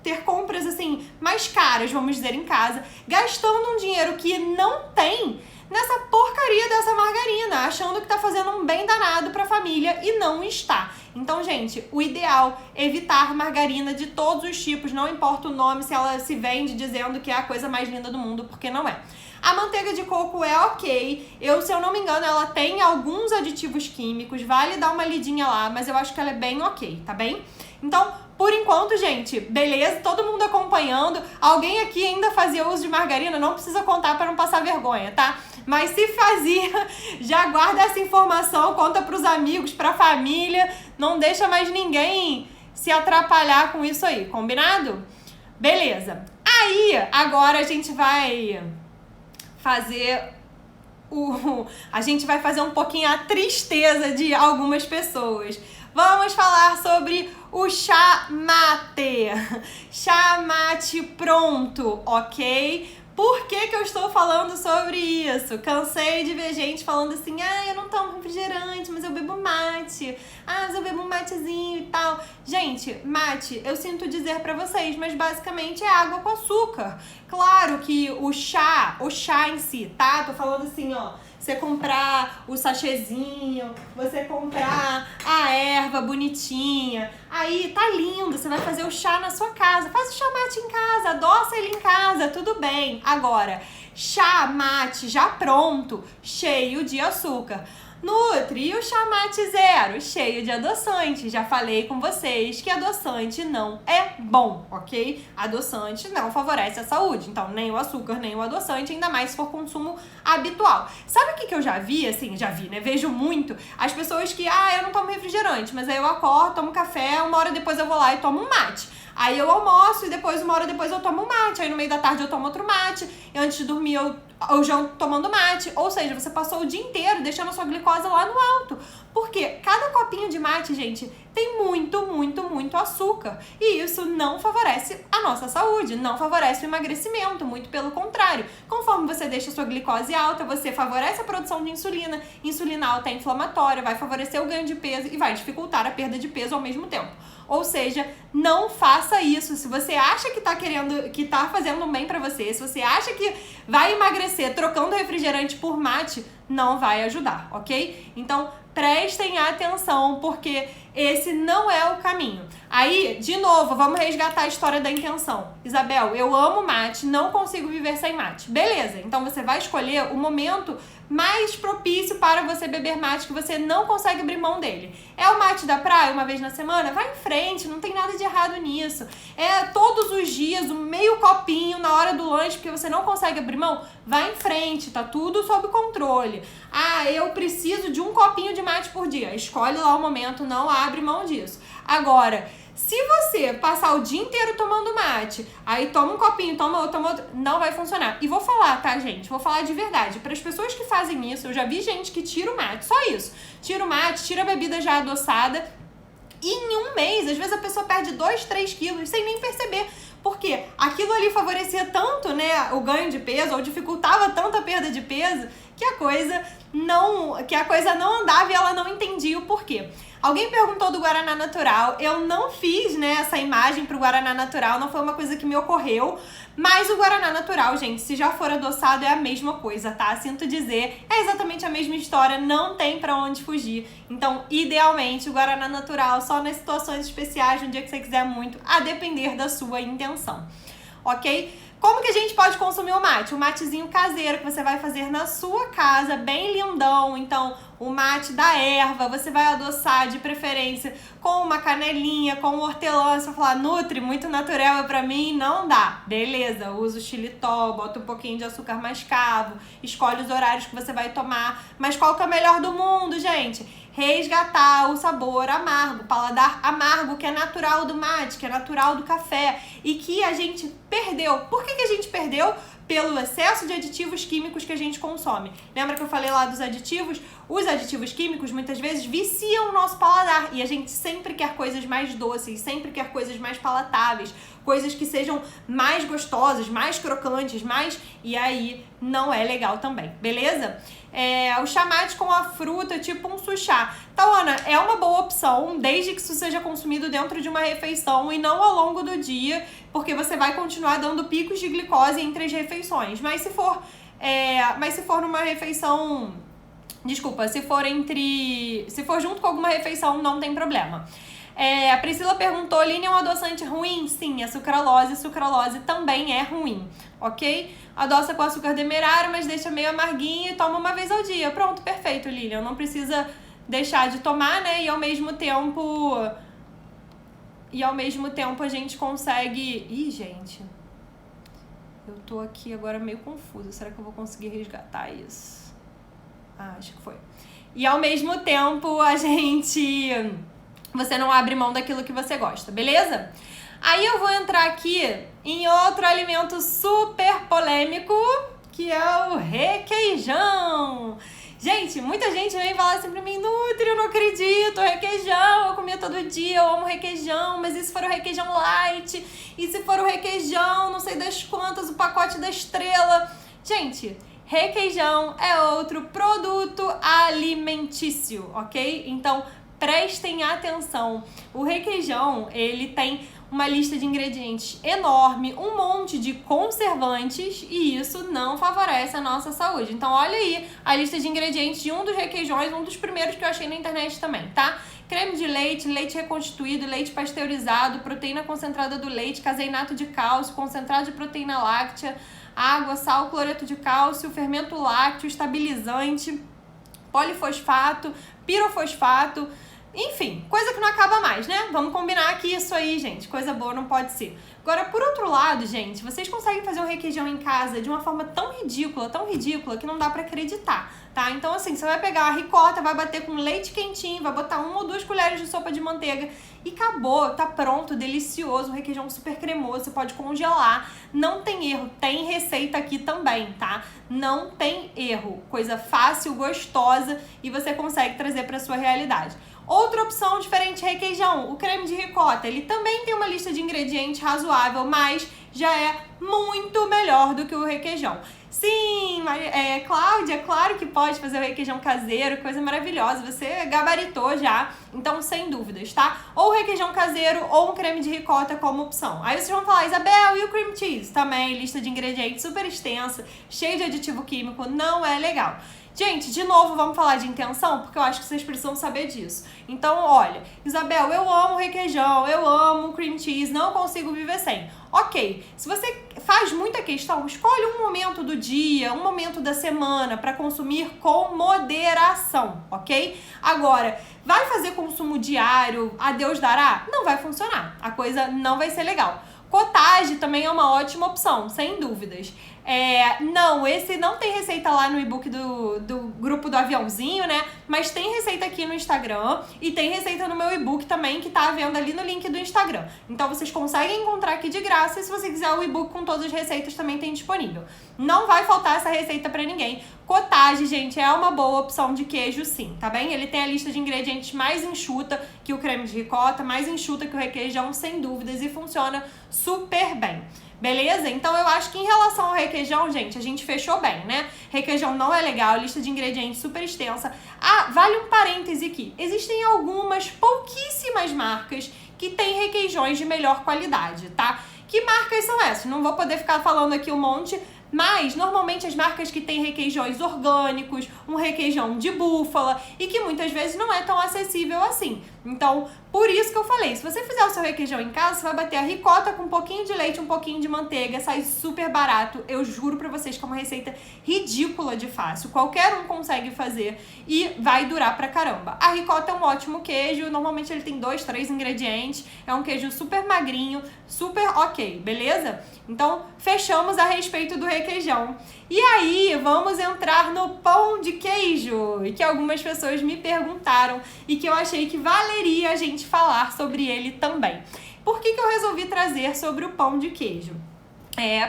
ter compras, assim, mais caras, vamos dizer, em casa, gastando um dinheiro que não tem nessa porcaria dessa margarina, achando que tá fazendo um bem danado pra família e não está. Então, gente, o ideal é evitar margarina de todos os tipos, não importa o nome, se ela se vende dizendo que é a coisa mais linda do mundo, porque não é. A manteiga de coco é ok, se eu não me engano, ela tem alguns aditivos químicos, vale dar uma lidinha lá, mas eu acho que ela é bem ok, tá bem? Então, por enquanto, gente, beleza, todo mundo acompanhando. Alguém aqui ainda fazia uso de margarina? Não precisa contar para não passar vergonha, tá? Mas se fazia, já guarda essa informação, conta pros amigos, pra família, não deixa mais ninguém se atrapalhar com isso aí, combinado? Beleza. Aí, agora a gente vai fazer um pouquinho a tristeza de algumas pessoas. Vamos falar sobre o chá mate. Chá mate pronto, ok? Por que eu estou falando sobre isso? Cansei de ver gente falando assim, eu não tomo refrigerante, mas eu bebo mate. Mas eu bebo um matezinho e tal. Gente, mate, eu sinto dizer pra vocês, mas basicamente é água com açúcar. Claro que o chá em si, tá? Tô falando assim, ó. Você comprar o sachêzinho, você comprar a erva bonitinha, aí tá lindo, você vai fazer o chá na sua casa, faz o chá mate em casa, adoça ele em casa, tudo bem. Agora, chá mate já pronto, cheio de açúcar. Nutri, e o chá mate zero, cheio de adoçante. Já falei com vocês que adoçante não é bom, ok? Adoçante não favorece a saúde. Então, nem o açúcar, nem o adoçante, ainda mais se for consumo habitual. Sabe o que eu já vi? Assim, né? Vejo muito as pessoas que, eu não tomo refrigerante, mas aí eu acordo, tomo café, uma hora depois eu vou lá e tomo um mate. Aí eu almoço e depois, uma hora depois, eu tomo um mate. Aí no meio da tarde eu tomo outro mate. E antes de dormir eu janto tomando mate. Ou seja, você passou o dia inteiro deixando a sua glicose lá no alto. Porque cada copinho de mate, gente, tem muito, muito, muito açúcar. E isso não favorece a nossa saúde, não favorece o emagrecimento, muito pelo contrário. Conforme você deixa a sua glicose alta, você favorece a produção de insulina. Insulina alta é inflamatória, vai favorecer o ganho de peso e vai dificultar a perda de peso ao mesmo tempo. Ou seja, não faça isso. Se você acha que tá fazendo bem pra você, se você acha que vai emagrecer trocando refrigerante por mate, não vai ajudar, ok? Então, prestem atenção, porque esse não é o caminho. Aí, de novo, vamos resgatar a história da intenção. Isabel, eu amo mate, não consigo viver sem mate. Beleza, então você vai escolher o momento mais propício para você beber mate, que você não consegue abrir mão dele. É o mate da praia, uma vez na semana? Vai em frente, não tem nada de errado nisso. É todos os dias, um meio copinho na hora do lanche, porque você não consegue abrir mão? Vai em frente, tá tudo sob controle. Eu preciso de um copinho de mate por dia. Escolhe lá o momento, não abre mão disso. Agora, se você passar o dia inteiro tomando mate, aí toma um copinho, toma outro, não vai funcionar. E vou falar, tá, gente? Vou falar de verdade. Para as pessoas que fazem isso, eu já vi gente que tira o mate, só isso. Tira o mate, tira a bebida já adoçada. E em um mês, às vezes a pessoa perde 2, 3 quilos sem nem perceber. Porque aquilo ali favorecia tanto, né, o ganho de peso, ou dificultava tanto a perda de peso, que a coisa não andava e ela não entendia o porquê. Alguém perguntou do Guaraná Natural, eu não fiz, né, essa imagem pro Guaraná Natural, não foi uma coisa que me ocorreu, mas o Guaraná Natural, gente, se já for adoçado é a mesma coisa, tá? Sinto dizer, é exatamente a mesma história, não tem pra onde fugir. Então, idealmente, o Guaraná Natural só nas situações especiais, no dia que você quiser muito, a depender da sua intenção, ok? Como que a gente pode consumir o mate? O matezinho caseiro que você vai fazer na sua casa, bem lindão. Então, o mate da erva, você vai adoçar de preferência com uma canelinha, com hortelã. Você vai falar, Nutri, muito natural pra mim, não dá. Beleza, usa o xilitol, bota um pouquinho de açúcar mascavo, escolhe os horários que você vai tomar. Mas qual que é o melhor do mundo, gente? Resgatar o sabor amargo, o paladar amargo que é natural do mate, que é natural do café e que a gente perdeu. Por que a gente perdeu? Pelo excesso de aditivos químicos que a gente consome. Lembra que eu falei lá dos aditivos? Os aditivos químicos muitas vezes viciam o nosso paladar e a gente sempre quer coisas mais doces, sempre quer coisas mais palatáveis, coisas que sejam mais gostosas, mais crocantes, e aí não é legal também, beleza? O chamate com a fruta, tipo um sushá. Tawana, é uma boa opção, desde que isso seja consumido dentro de uma refeição e não ao longo do dia, porque você vai continuar dando picos de glicose entre as refeições. Mas se for numa refeição... Desculpa, se for junto com alguma refeição, não tem problema. A Priscila perguntou, Aline, é um adoçante ruim? Sim, a sucralose também é ruim, ok? Adoça com açúcar demerara, mas deixa meio amarguinho e toma uma vez ao dia. Pronto, perfeito, Lilian. Não precisa deixar de tomar, né? E ao mesmo tempo a gente consegue... Ih, gente, eu tô aqui agora meio confusa. Será que eu vou conseguir resgatar isso? Acho que foi. E ao mesmo tempo você não abre mão daquilo que você gosta, beleza? Aí eu vou entrar aqui em outro alimento super polêmico, que é o requeijão. Gente, muita gente vem falar assim pra mim, Nutri, eu não acredito, requeijão, eu comia todo dia, eu amo requeijão, mas e se for o requeijão light? E se for o requeijão, não sei das quantas, o pacote da estrela? Gente, requeijão é outro produto alimentício, ok? Então, prestem atenção. O requeijão, ele tem uma lista de ingredientes enorme, um monte de conservantes e isso não favorece a nossa saúde. Então, olha aí a lista de ingredientes de um dos requeijões, um dos primeiros que eu achei na internet também, tá? Creme de leite, leite reconstituído, leite pasteurizado, proteína concentrada do leite, caseinato de cálcio, concentrado de proteína láctea, água, sal, cloreto de cálcio, fermento lácteo, estabilizante, polifosfato, pirofosfato, enfim, coisa que não acaba mais, né? Vamos combinar que isso aí, gente, coisa boa não pode ser. Agora, por outro lado, gente, vocês conseguem fazer um requeijão em casa de uma forma tão ridícula, que não dá pra acreditar, tá? Então, assim, você vai pegar a ricota, vai bater com leite quentinho, vai botar 1 ou 2 colheres de sopa de manteiga e acabou, tá pronto, delicioso, um requeijão super cremoso, você pode congelar, não tem erro, tem receita aqui também, tá? Não tem erro, coisa fácil, gostosa e você consegue trazer pra sua realidade. Outra opção diferente requeijão, o creme de ricota. Ele também tem uma lista de ingredientes razoável, mas já é muito melhor do que o requeijão. Sim, Cláudia, claro que pode fazer o requeijão caseiro, coisa maravilhosa, você gabaritou já, então sem dúvidas, tá? Ou requeijão caseiro ou um creme de ricota como opção. Aí vocês vão falar, Isabel, e o cream cheese? Também, lista de ingredientes super extensa, cheio de aditivo químico, não é legal. Gente, de novo, vamos falar de intenção, porque eu acho que vocês precisam saber disso. Então, olha, Isabel, eu amo requeijão, eu amo cream cheese, não consigo viver sem. Ok, se você faz muita questão, escolhe um momento do dia, um momento da semana para consumir com moderação, ok? Agora, vai fazer consumo diário, a Deus dará? Não vai funcionar, a coisa não vai ser legal. Cottage também é uma ótima opção, sem dúvidas. Não, esse não tem receita lá no e-book do grupo do aviãozinho, né? Mas tem receita aqui no Instagram e tem receita no meu e-book também, que tá à venda ali no link do Instagram. Então vocês conseguem encontrar aqui de graça e se você quiser o e-book com todas as receitas também tem disponível. Não vai faltar essa receita pra ninguém. Cottage, gente, é uma boa opção de queijo sim, tá bem? Ele tem a lista de ingredientes mais enxuta que o creme de ricota, mais enxuta que o requeijão, sem dúvidas, e funciona super bem. Beleza? Então eu acho que em relação ao requeijão, gente, a gente fechou bem, né? Requeijão não é legal, lista de ingredientes super extensa. Vale um parêntese aqui. Existem algumas, pouquíssimas marcas que têm requeijões de melhor qualidade, tá? Que marcas são essas? Não vou poder ficar falando aqui um monte, mas normalmente as marcas que têm requeijões orgânicos, um requeijão de búfala e que muitas vezes não é tão acessível assim. Então, por isso que eu falei, se você fizer o seu requeijão em casa, você vai bater a ricota com um pouquinho de leite, um pouquinho de manteiga, sai super barato. Eu juro pra vocês que é uma receita ridícula de fácil. Qualquer um consegue fazer e vai durar pra caramba. A ricota é um ótimo queijo, normalmente ele tem 2, 3 ingredientes, é um queijo super magrinho, super ok, beleza? Então, fechamos a respeito do requeijão. E aí, vamos entrar no pão de queijo, e que algumas pessoas me perguntaram e que eu achei que valeria a gente falar sobre ele também. Por que eu resolvi trazer sobre o pão de queijo?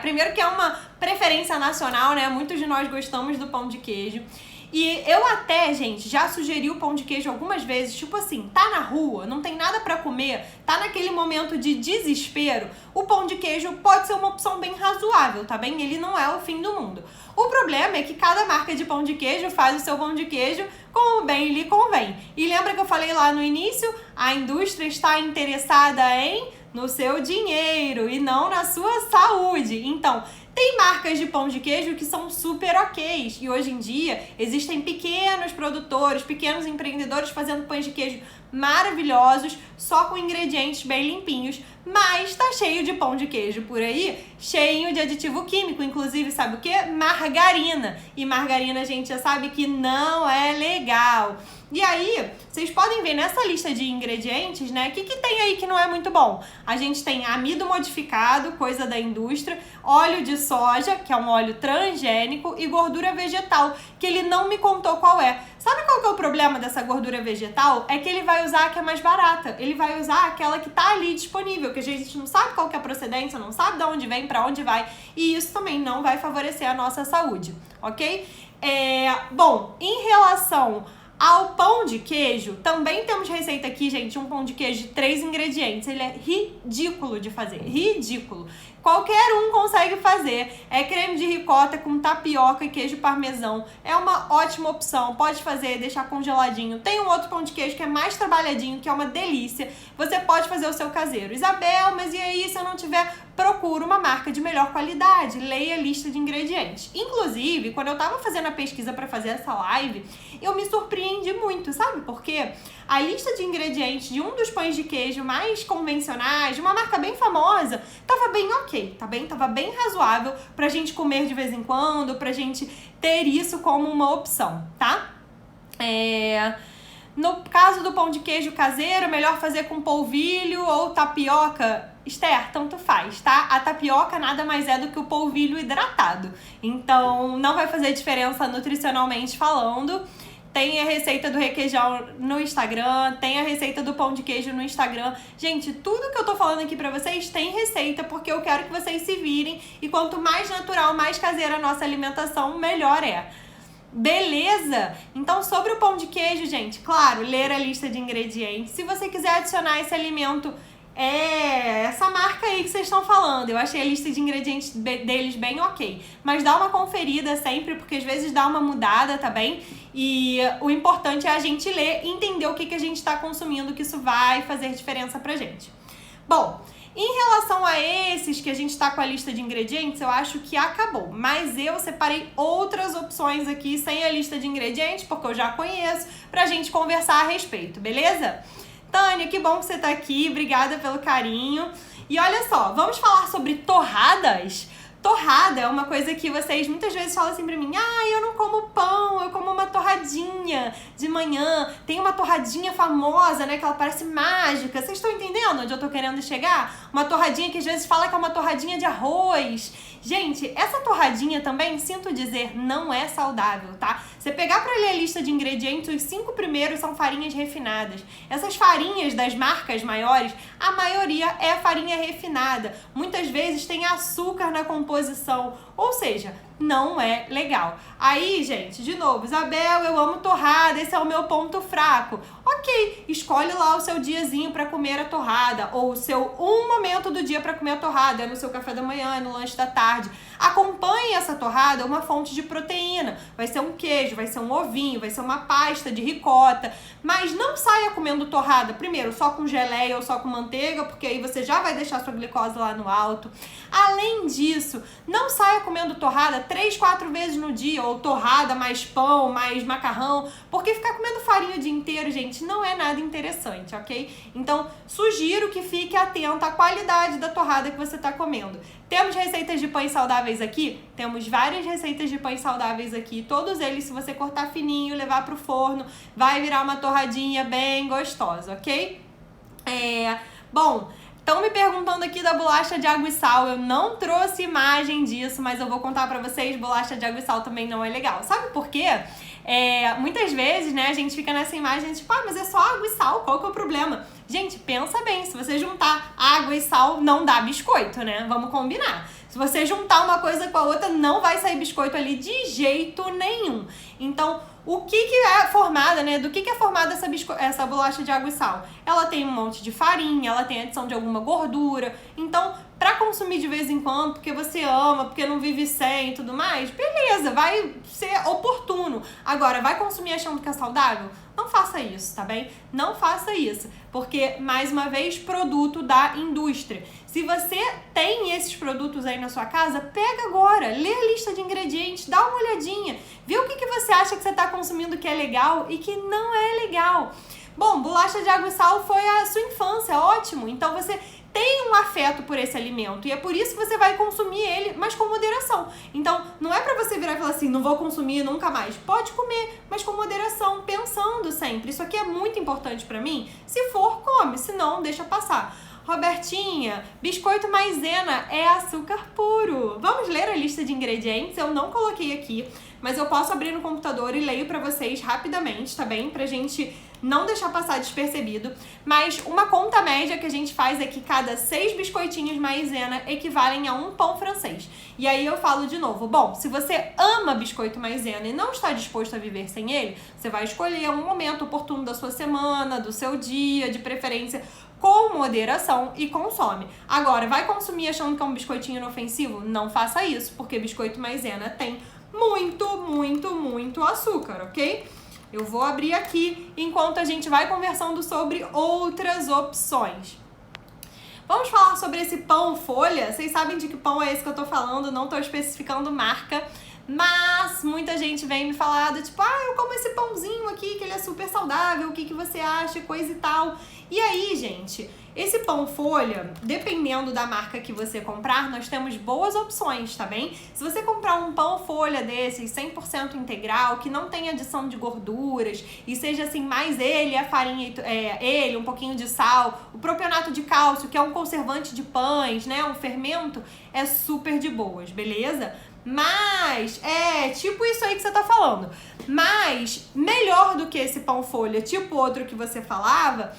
Primeiro que é uma preferência nacional, né? Muitos de nós gostamos do pão de queijo. E eu até, gente, já sugeri o pão de queijo algumas vezes, tipo assim, tá na rua, não tem nada pra comer, tá naquele momento de desespero, o pão de queijo pode ser uma opção bem razoável, tá bem? Ele não é o fim do mundo. O problema é que cada marca de pão de queijo faz o seu pão de queijo como bem lhe convém. E lembra que eu falei lá no início? A indústria está interessada no seu dinheiro e não na sua saúde. Então, tem marcas de pão de queijo que são super ok. E hoje em dia existem pequenos produtores, pequenos empreendedores fazendo pães de queijo maravilhosos, só com ingredientes bem limpinhos. Mas tá cheio de pão de queijo por aí, cheio de aditivo químico. Inclusive, sabe o que? Margarina. E margarina a gente já sabe que não é legal. E aí, vocês podem ver nessa lista de ingredientes, né? O que tem aí que não é muito bom? A gente tem amido modificado, coisa da indústria, óleo de soja, que é um óleo transgênico, e gordura vegetal, que ele não me contou qual é. Sabe qual que é o problema dessa gordura vegetal? É que ele vai usar a que é mais barata. Ele vai usar aquela que tá ali disponível, que a gente não sabe qual que é a procedência, não sabe de onde vem, pra onde vai. E isso também não vai favorecer a nossa saúde, ok? Bom, em relação ao pão de queijo, também temos receita aqui, gente, um pão de queijo de 3 ingredientes. Ele é ridículo de fazer, ridículo. Qualquer um consegue fazer. É creme de ricota com tapioca e queijo parmesão. É uma ótima opção. Pode fazer, deixar congeladinho. Tem um outro pão de queijo que é mais trabalhadinho, que é uma delícia. Você pode fazer o seu caseiro. Isabel, mas e aí se eu não tiver? Procura uma marca de melhor qualidade. Leia a lista de ingredientes. Inclusive, quando eu tava fazendo a pesquisa para fazer essa live, eu me surpreendi muito. Sabe por quê? A lista de ingredientes de um dos pães de queijo mais convencionais, de uma marca bem famosa, tava bem ok, tá bem? Tava bem razoável pra gente comer de vez em quando, pra gente ter isso como uma opção, tá? No caso do pão de queijo caseiro, melhor fazer com polvilho ou tapioca. Esther, tanto faz, tá? A tapioca nada mais é do que o polvilho hidratado. Então, não vai fazer diferença nutricionalmente falando. Tem a receita do requeijão no Instagram, tem a receita do pão de queijo no Instagram. Gente, tudo que eu tô falando aqui pra vocês tem receita, porque eu quero que vocês se virem. E quanto mais natural, mais caseira a nossa alimentação, melhor é. Beleza? Então, sobre o pão de queijo, gente, claro, ler a lista de ingredientes. Se você quiser adicionar esse alimento, essa marca aí que vocês estão falando. Eu achei a lista de ingredientes deles bem ok. Mas dá uma conferida sempre, porque às vezes dá uma mudada, tá bem? E o importante é a gente ler e entender o que a gente está consumindo, que isso vai fazer diferença pra gente. Bom, em relação a esses que a gente tá com a lista de ingredientes, eu acho que acabou. Mas eu separei outras opções aqui sem a lista de ingredientes, porque eu já conheço, pra gente conversar a respeito, beleza? Tânia, que bom que você tá aqui, obrigada pelo carinho. E olha só, vamos falar sobre torradas? Torrada é uma coisa que vocês muitas vezes falam assim pra mim: eu não como pão, eu como uma torradinha de manhã. Tem uma torradinha famosa, né, que ela parece mágica. Vocês estão entendendo onde eu tô querendo chegar? Uma torradinha que às vezes fala que é uma torradinha de arroz. Gente, essa torradinha também, sinto dizer, não é saudável, tá? Você pegar pra ler a lista de ingredientes, os 5 primeiros são farinhas refinadas. Essas farinhas das marcas maiores, a maioria é farinha refinada. Muitas vezes tem açúcar na composição, ou seja, não é legal. Aí, gente, de novo, Isabel, eu amo torrada, esse é o meu ponto fraco. Ok, escolhe lá o seu diazinho para comer a torrada, ou o seu momento do dia para comer a torrada, é no seu café da manhã, é no lanche da tarde. Acompanhe essa torrada uma fonte de proteína. Vai ser um queijo, vai ser um ovinho, vai ser uma pasta de ricota. Mas não saia comendo torrada, primeiro, só com geleia ou só com manteiga, porque aí você já vai deixar sua glicose lá no alto. Além disso, não saia comendo torrada 3, 4 vezes no dia, ou torrada mais pão, mais macarrão, porque ficar comendo farinha o dia inteiro, gente, não é nada interessante, ok? Então, sugiro que fique atento à qualidade da torrada que você está comendo. Temos receitas de pães saudáveis aqui? Temos várias receitas de pães saudáveis aqui. Todos eles, se você cortar fininho, levar pro forno, vai virar uma torradinha bem gostosa, ok? Bom, estão me perguntando aqui da bolacha de água e sal. Eu não trouxe imagem disso, mas eu vou contar pra vocês. Bolacha de água e sal também não é legal. Sabe por quê? Muitas vezes, né, a gente fica nessa imagem tipo, mas é só água e sal, qual que é o problema? Gente, pensa bem, se você juntar água e sal, não dá biscoito, né? Vamos combinar. Se você juntar uma coisa com a outra, não vai sair biscoito ali de jeito nenhum. Então, o que é formada, né? Do que é formada essa bolacha de água e sal? Ela tem um monte de farinha, ela tem adição de alguma gordura. Então, pra consumir de vez em quando, porque você ama, porque não vive sem e tudo mais, beleza, vai ser oportuno. Agora, vai consumir achando que é saudável? Não faça isso, tá bem? Não faça isso, porque, mais uma vez, produto da indústria. Se você tem esses produtos aí na sua casa, pega agora, lê a lista de ingredientes, dá uma olhadinha, vê o que você acha que você está consumindo que é legal e que não é legal. Bom, bolacha de água e sal foi a sua infância, ótimo, então você tem um afeto por esse alimento e é por isso que você vai consumir ele, mas com moderação. Então, não é pra você virar e falar assim, não vou consumir nunca mais. Pode comer, mas com moderação, pensando sempre. Isso aqui é muito importante pra mim? Se for, come, se não, deixa passar. Robertinha, biscoito maisena é açúcar puro. Vamos ler a lista de ingredientes? Eu não coloquei aqui, mas eu posso abrir no computador e leio pra vocês rapidamente, tá bem? Pra gente não deixar passar despercebido. Mas uma conta média que a gente faz é que cada 6 biscoitinhos maisena equivalem a um pão francês. E aí eu falo de novo, bom, se você ama biscoito maisena e não está disposto a viver sem ele, você vai escolher um momento oportuno da sua semana, do seu dia, de preferência, com moderação e consome. Agora, vai consumir achando que é um biscoitinho inofensivo? Não faça isso, porque biscoito maisena tem muito açúcar, ok? Eu vou abrir aqui enquanto a gente vai conversando sobre outras opções. Vamos falar sobre esse pão folha. Vocês sabem de que pão é esse que eu tô falando, não tô especificando marca, mas muita gente vem me falar do tipo, eu como esse pãozinho aqui, que ele é super saudável, o que você acha, coisa e tal. E aí, gente, esse pão folha, dependendo da marca que você comprar, nós temos boas opções, tá bem? Se você comprar um pão folha desses 100% integral, que não tem adição de gorduras, e seja assim, mais ele, a farinha, ele, um pouquinho de sal, o propionato de cálcio, que é um conservante de pães, né, um fermento, é super de boas, beleza? Mas, tipo isso aí que você tá falando. Mas, melhor do que esse pão folha, tipo outro que você falava,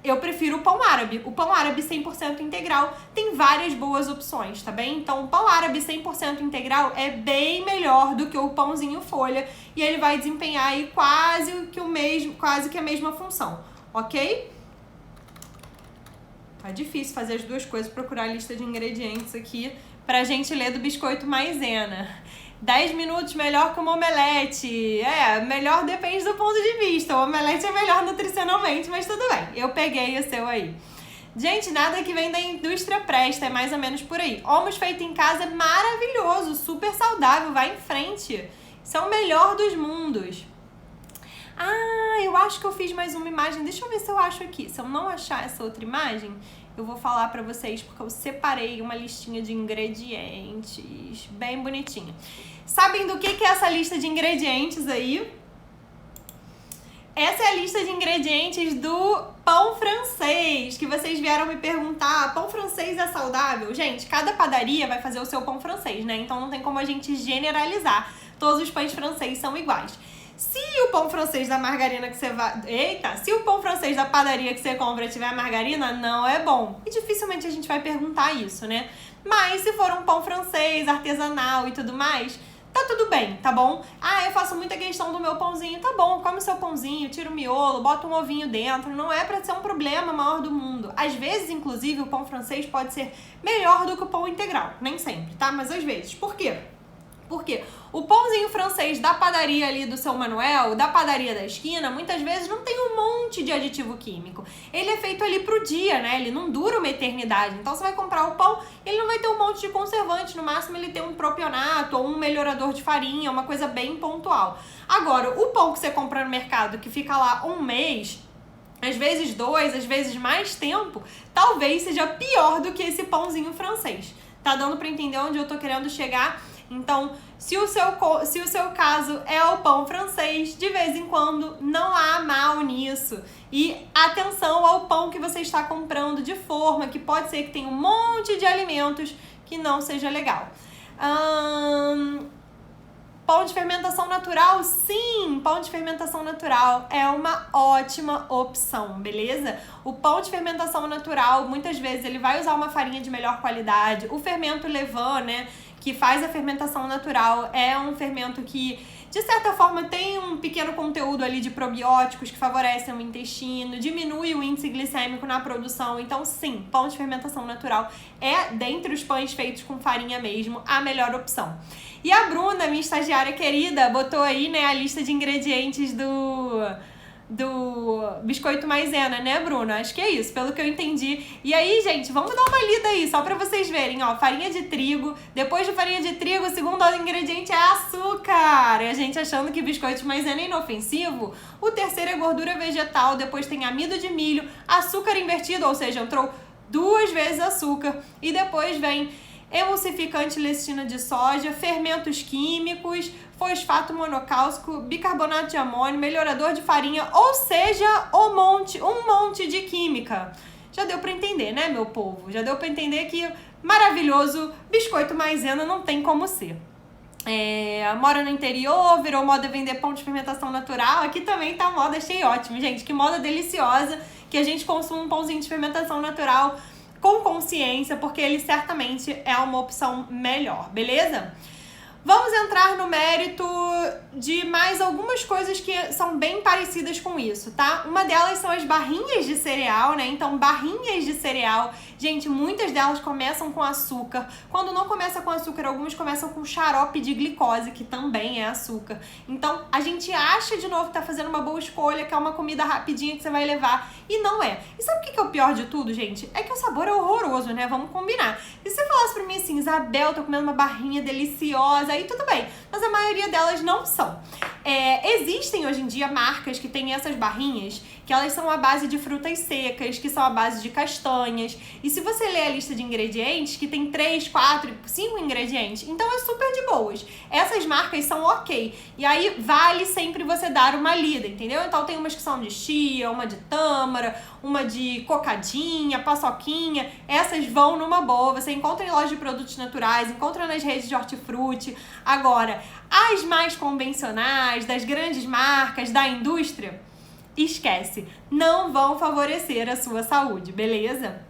eu prefiro o pão árabe. O pão árabe 100% integral tem várias boas opções, tá bem? Então, o pão árabe 100% integral é bem melhor do que o pãozinho folha e ele vai desempenhar aí quase que a mesma função, ok? Tá difícil fazer as duas coisas, procurar a lista de ingredientes aqui pra gente ler do biscoito maisena. 10 minutos melhor que uma omelete. Melhor depende do ponto de vista. O omelete é melhor nutricionalmente, mas tudo bem. Eu peguei o seu aí. Gente, nada que vem da indústria presta, é mais ou menos por aí. Hummus feito em casa é maravilhoso, super saudável, vai em frente. Isso é o melhor dos mundos. Eu acho que eu fiz mais uma imagem. Deixa eu ver se eu acho aqui. Se eu não achar essa outra imagem, eu vou falar pra vocês, porque eu separei uma listinha de ingredientes bem bonitinha. Sabem do que é essa lista de ingredientes aí? Essa é a lista de ingredientes do pão francês, que vocês vieram me perguntar, pão francês é saudável? Gente, cada padaria vai fazer o seu pão francês, né? Então não tem como a gente generalizar. Todos os pães franceses são iguais. Se o pão francês da margarina que você vai... se o pão francês da padaria que você compra tiver margarina, não é bom. E dificilmente a gente vai perguntar isso, né? Mas se for um pão francês, artesanal e tudo mais, tá tudo bem, tá bom? Eu faço muita questão do meu pãozinho. Tá bom, come o seu pãozinho, tira o miolo, bota um ovinho dentro. Não é pra ser um problema maior do mundo. Às vezes, inclusive, o pão francês pode ser melhor do que o pão integral. Nem sempre, tá? Mas às vezes. Por quê? Porque o pãozinho francês da padaria ali do seu Manuel, da padaria da esquina, muitas vezes não tem um monte de aditivo químico. Ele é feito ali pro dia, né? Ele não dura uma eternidade. Então você vai comprar o pão, ele não vai ter um monte de conservante. No máximo ele tem um propionato ou um melhorador de farinha, uma coisa bem pontual. Agora, o pão que você compra no mercado, que fica lá um mês, às vezes 2, às vezes mais tempo, talvez seja pior do que esse pãozinho francês. Tá dando pra entender onde eu tô querendo chegar? Então, se o seu caso é o pão francês, de vez em quando não há mal nisso. E atenção ao pão que você está comprando de forma que pode ser que tenha um monte de alimentos que não seja legal. Pão pão de fermentação natural? Sim, pão de fermentação natural é uma ótima opção, beleza? O pão de fermentação natural, muitas vezes, ele vai usar uma farinha de melhor qualidade. O fermento levain, né, que faz a fermentação natural, é um fermento que, de certa forma, tem um pequeno conteúdo ali de probióticos que favorecem o intestino, diminui o índice glicêmico na produção. Então, sim, pão de fermentação natural é, dentre os pães feitos com farinha mesmo, a melhor opção. E a Bruna, minha estagiária querida, botou aí, né, a lista de ingredientes do biscoito maisena, né, Bruna? Acho que é isso, pelo que eu entendi. E aí, gente, vamos dar uma lida aí, só pra vocês verem, ó, farinha de trigo. Depois de farinha de trigo, o segundo ingrediente é açúcar. E a gente achando que biscoito de maisena é inofensivo. O terceiro é gordura vegetal, depois tem amido de milho, açúcar invertido, ou seja, entrou 2 vezes açúcar. E depois vem emulsificante lecitina de soja, fermentos químicos, fosfato monocálcico, bicarbonato de amônio, melhorador de farinha, ou seja, um monte de química. Já deu pra entender, né, meu povo? Já deu pra entender que maravilhoso biscoito maisena não tem como ser. Mora no interior, virou moda vender pão de fermentação natural. Aqui também tá moda, achei ótimo, gente. Que moda deliciosa que a gente consuma um pãozinho de fermentação natural com consciência, porque ele certamente é uma opção melhor, beleza? Vamos entrar no mérito de mais algumas coisas que são bem parecidas com isso, tá? Uma delas são as barrinhas de cereal, né? Então, barrinhas de cereal, gente, muitas delas começam com açúcar. Quando não começa com açúcar, algumas começam com xarope de glicose, que também é açúcar. Então, a gente acha de novo que tá fazendo uma boa escolha, que é uma comida rapidinha que você vai levar, e não é. E sabe o que é o pior de tudo, gente? É que o sabor é horroroso, né? Vamos combinar. E se você falasse pra mim assim, Isabel, tô comendo uma barrinha deliciosa, aí tudo bem, mas a maioria delas não são. Existem hoje em dia marcas que têm essas barrinhas que elas são à base de frutas secas, que são à base de castanhas. E se você ler a lista de ingredientes, que tem 3, 4, 5 ingredientes, então é super de boas. Essas marcas são ok. E aí vale sempre você dar uma lida, entendeu? Então tem umas que são de chia, uma de tâmara, uma de cocadinha, paçoquinha. Essas vão numa boa. Você encontra em lojas de produtos naturais, encontra nas redes de hortifruti. Agora, as mais convencionais, das grandes marcas, da indústria, esquece, não vão favorecer a sua saúde, beleza?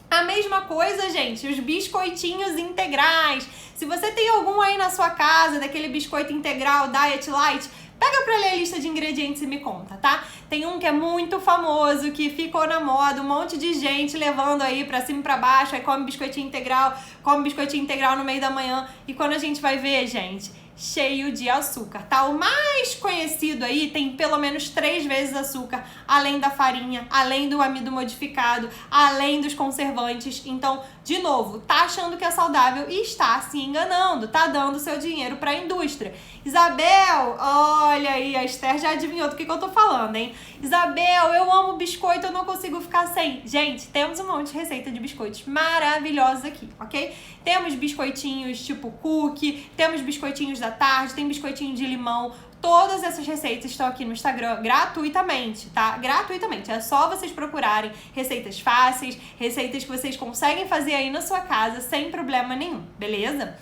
A mesma coisa, gente, os biscoitinhos integrais. Se você tem algum aí na sua casa, daquele biscoito integral Diet Light, pega pra ler a lista de ingredientes e me conta, tá? Tem um que é muito famoso, que ficou na moda, um monte de gente levando aí pra cima e pra baixo, aí come biscoitinho integral no meio da manhã, e quando a gente vai ver, gente, cheio de açúcar, tá? O mais conhecido aí tem pelo menos 3 vezes açúcar, além da farinha, além do amido modificado, além dos conservantes. Então, de novo, tá achando que é saudável e está se enganando, tá dando seu dinheiro pra indústria. Isabel, olha aí, a Esther já adivinhou do que eu tô falando, hein? Isabel, eu amo biscoito, eu não consigo ficar sem. Gente, temos um monte de receita de biscoitos maravilhosos aqui, ok? Temos biscoitinhos tipo cookie, temos biscoitinhos da tarde, tem biscoitinho de limão. Todas essas receitas estão aqui no Instagram gratuitamente, tá? Gratuitamente. É só vocês procurarem receitas fáceis, receitas que vocês conseguem fazer aí na sua casa sem problema nenhum, beleza?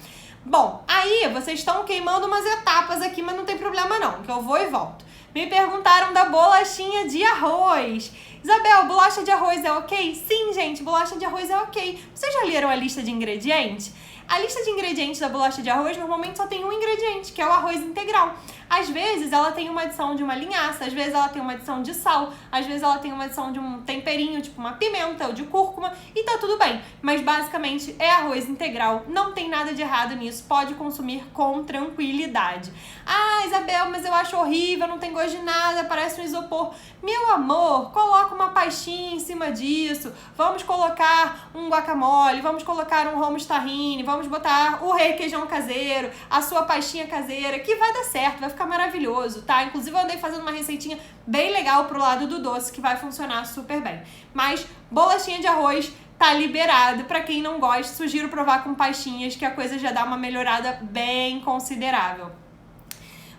Bom, aí vocês estão queimando umas etapas aqui, mas não tem problema não, que eu vou e volto. Me perguntaram da bolachinha de arroz. Isabel, bolacha de arroz é ok? Sim, gente, bolacha de arroz é ok. Vocês já leram a lista de ingredientes? A lista de ingredientes da bolacha de arroz normalmente só tem um ingrediente, que é o arroz integral. Às vezes ela tem uma adição de uma linhaça, às vezes ela tem uma adição de sal, às vezes ela tem uma adição de um temperinho, tipo uma pimenta ou de cúrcuma, e tá tudo bem. Mas basicamente é arroz integral, não tem nada de errado nisso, pode consumir com tranquilidade. Ah, Isabel, mas eu acho horrível, não tem gosto de nada, parece um isopor. Meu amor, coloca uma pastinha em cima disso, vamos colocar um guacamole, vamos colocar um hummus tahine, vamos botar o requeijão caseiro, a sua pastinha caseira, que vai dar certo, vai ficar maravilhoso, tá? Inclusive eu andei fazendo uma receitinha bem legal pro lado do doce, que vai funcionar super bem. Mas bolachinha de arroz tá liberado. Pra quem não gosta, sugiro provar com pastinhas, que a coisa já dá uma melhorada bem considerável.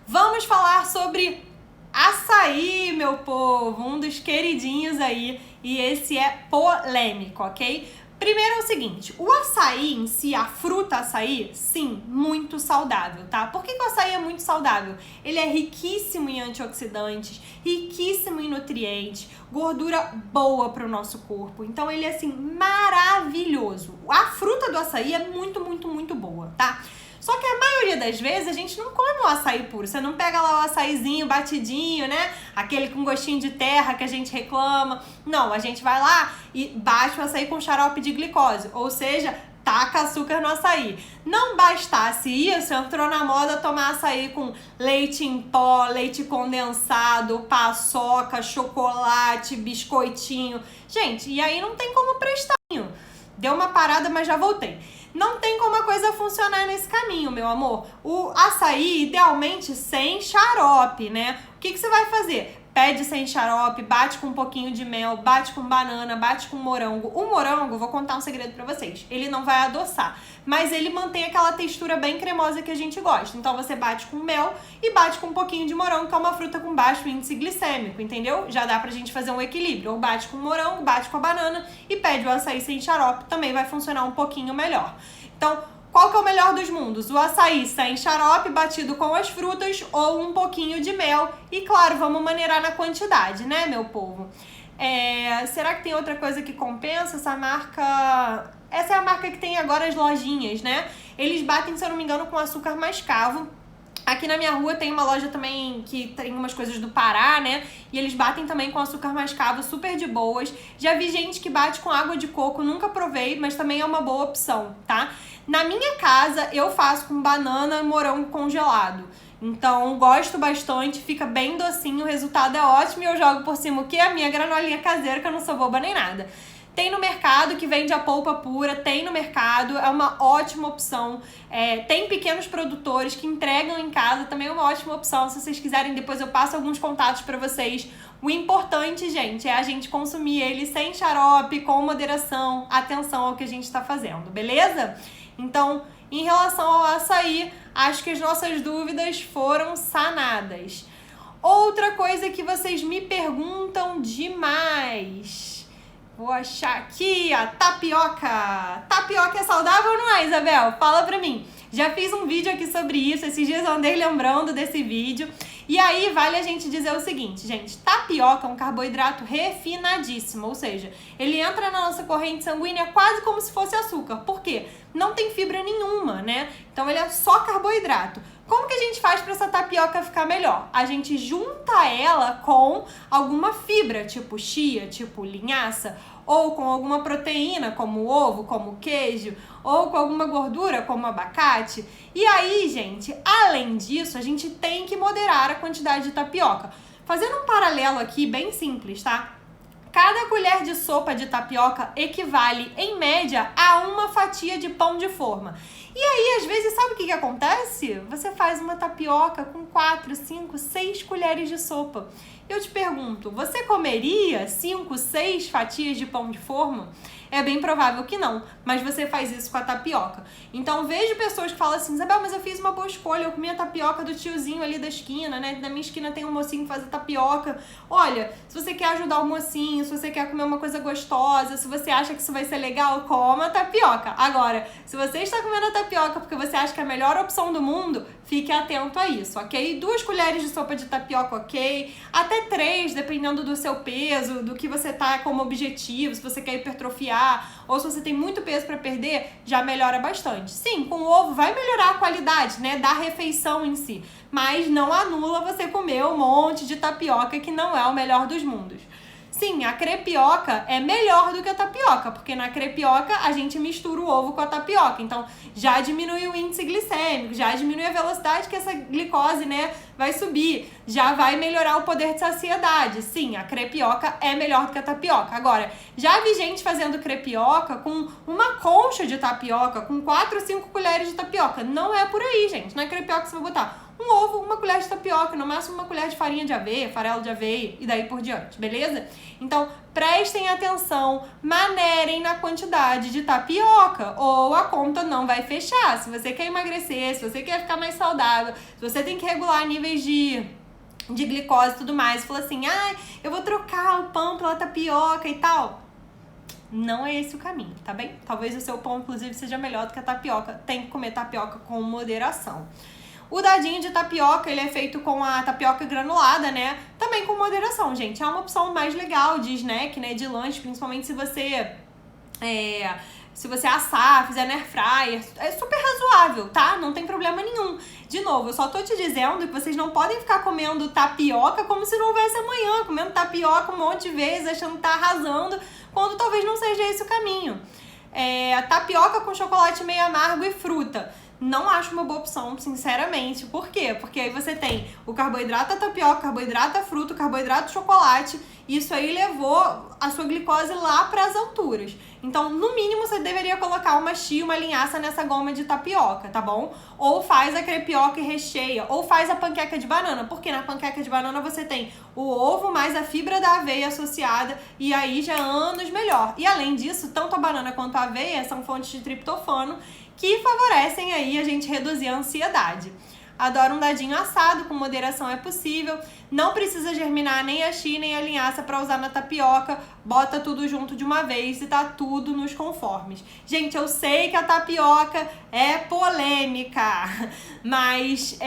Vamos falar sobre açaí, meu povo, um dos queridinhos aí, e esse é polêmico, ok? Primeiro é o seguinte, o açaí em si, a fruta açaí, sim, muito saudável, tá? Por que o açaí é muito saudável? Ele é riquíssimo em antioxidantes, riquíssimo em nutrientes, gordura boa para o nosso corpo. Então ele é, assim, maravilhoso. A fruta do açaí é muito, muito, muito boa, tá? Só que a maioria das vezes a gente não come o açaí puro. Você não pega lá o açaizinho batidinho, né? Aquele com gostinho de terra que a gente reclama. Não, a gente vai lá e bate o açaí com xarope de glicose. Ou seja, taca açúcar no açaí. Não bastasse isso, entrou na moda tomar açaí com leite em pó, leite condensado, paçoca, chocolate, biscoitinho. Gente, e aí não tem como prestar. Deu uma parada, mas já voltei. Não tem como a coisa funcionar nesse caminho, meu amor. O açaí, idealmente, sem xarope, né? O que você vai fazer? Pede sem xarope, bate com um pouquinho de mel, bate com banana, bate com morango. O morango, vou contar um segredo pra vocês, ele não vai adoçar, mas ele mantém aquela textura bem cremosa que a gente gosta. Então você bate com mel e bate com um pouquinho de morango, que é uma fruta com baixo índice glicêmico, entendeu? Já dá pra gente fazer um equilíbrio. Ou bate com morango, bate com a banana e pede o açaí sem xarope, também vai funcionar um pouquinho melhor. Então, qual que é o melhor dos mundos? O açaí sem xarope, batido com as frutas ou um pouquinho de mel. E claro, vamos maneirar na quantidade, né, meu povo? Será que tem outra coisa que compensa? Essa marca... Essa é a marca que tem agora as lojinhas, né? Eles batem, se eu não me engano, com açúcar mascavo. Aqui na minha rua tem uma loja também que tem umas coisas do Pará, né? E eles batem também com açúcar mascavo, super de boas. Já vi gente que bate com água de coco, nunca provei, mas também é uma boa opção, tá? Na minha casa, eu faço com banana e morango congelado. Então, gosto bastante, fica bem docinho, o resultado é ótimo e eu jogo por cima o quê? A minha granolinha caseira, que eu não sou boba nem nada. Tem no mercado que vende a polpa pura, tem no mercado, é uma ótima opção. Tem pequenos produtores que entregam em casa, também é uma ótima opção. Se vocês quiserem, depois eu passo alguns contatos para vocês. O importante, gente, é a gente consumir ele sem xarope, com moderação, atenção ao que a gente está fazendo, beleza? Então, em relação ao açaí, acho que as nossas dúvidas foram sanadas. Outra coisa que vocês me perguntam demais... Vou achar aqui a tapioca. Tapioca é saudável ou não é, Isabel? Fala pra mim. Já fiz um vídeo aqui sobre isso, esses dias eu andei lembrando desse vídeo. E aí vale a gente dizer o seguinte, gente, tapioca é um carboidrato refinadíssimo, ou seja, ele entra na nossa corrente sanguínea quase como se fosse açúcar. Por quê? Não tem fibra nenhuma, né? Então ele é só carboidrato. Como que a gente faz para essa tapioca ficar melhor? A gente junta ela com alguma fibra, tipo chia, tipo linhaça, ou com alguma proteína, como ovo, como queijo, ou com alguma gordura, como abacate. E aí, gente, além disso, a gente tem que moderar a quantidade de tapioca. Fazendo um paralelo aqui, bem simples, tá? Cada colher de sopa de tapioca equivale, em média, a uma fatia de pão de forma. E aí, às vezes, sabe o que acontece? Você faz uma tapioca com 4, 5, 6 colheres de sopa. Eu te pergunto, você comeria 5, 6 fatias de pão de forma? É bem provável que não, mas você faz isso com a tapioca. Então, vejo pessoas que falam assim, Isabel, mas eu fiz uma boa escolha, eu comi a tapioca do tiozinho ali da esquina, né? Na minha esquina tem um mocinho que faz a tapioca. Olha, se você quer ajudar o mocinho, se você quer comer uma coisa gostosa, se você acha que isso vai ser legal, coma a tapioca. Agora, se você está comendo a tapioca porque você acha que é a melhor opção do mundo, fique atento a isso, ok? 2 colheres de sopa de tapioca, ok? Até 3, dependendo do seu peso, do que você tá como objetivo, se você quer hipertrofiar, ou se você tem muito peso para perder, já melhora bastante. Sim, com o ovo vai melhorar a qualidade, né, da refeição em si, mas não anula você comer um monte de tapioca que não é o melhor dos mundos. Sim, a crepioca é melhor do que a tapioca, porque na crepioca a gente mistura o ovo com a tapioca, então já diminui o índice glicêmico, já diminui a velocidade que essa glicose, né, vai subir, já vai melhorar o poder de saciedade. Sim, a crepioca é melhor do que a tapioca. Agora, já vi gente fazendo crepioca com uma concha de tapioca, com 4 ou 5 colheres de tapioca. Não é por aí, gente. Na crepioca você vai botar um ovo, uma colher de tapioca, no máximo uma colher de farinha de aveia, farelo de aveia e daí por diante, beleza? Então, prestem atenção, maneirem na quantidade de tapioca ou a conta não vai fechar. Se você quer emagrecer, se você quer ficar mais saudável, se você tem que regular níveis de glicose e tudo mais, fala assim, eu vou trocar o pão pela tapioca e tal. não é esse o caminho, tá bem? Talvez o seu pão, inclusive, seja melhor do que a tapioca. Tem que comer tapioca com moderação. O dadinho de tapioca, ele é feito com a tapioca granulada, né? Também com moderação, gente. É uma opção mais legal de snack, né? De lanche, principalmente se você assar, fizer na air fryer. É super razoável, tá? Não tem problema nenhum. De novo, eu só tô te dizendo que vocês não podem ficar comendo tapioca como se não houvesse amanhã. Comendo tapioca um monte de vezes, achando que tá arrasando, quando talvez não seja esse o caminho. Tapioca com chocolate meio amargo e fruta. Não acho uma boa opção, sinceramente. Por quê? Porque aí você tem o carboidrato da tapioca, carboidrato da fruta, carboidrato do chocolate. Isso aí levou a sua glicose lá para as alturas. Então, no mínimo, você deveria colocar uma chia, uma linhaça nessa goma de tapioca, tá bom? Ou faz a crepioca e recheia, ou faz a panqueca de banana. Porque na panqueca de banana você tem o ovo mais a fibra da aveia associada, e aí já é anos melhor. E além disso, tanto a banana quanto a aveia são fontes de triptofano, que favorecem aí a gente reduzir a ansiedade. Adoro um dadinho assado, com moderação é possível. Não precisa germinar nem a chia nem a linhaça para usar na tapioca. Bota tudo junto de uma vez e tá tudo nos conformes. Gente, eu sei que a tapioca é polêmica, mas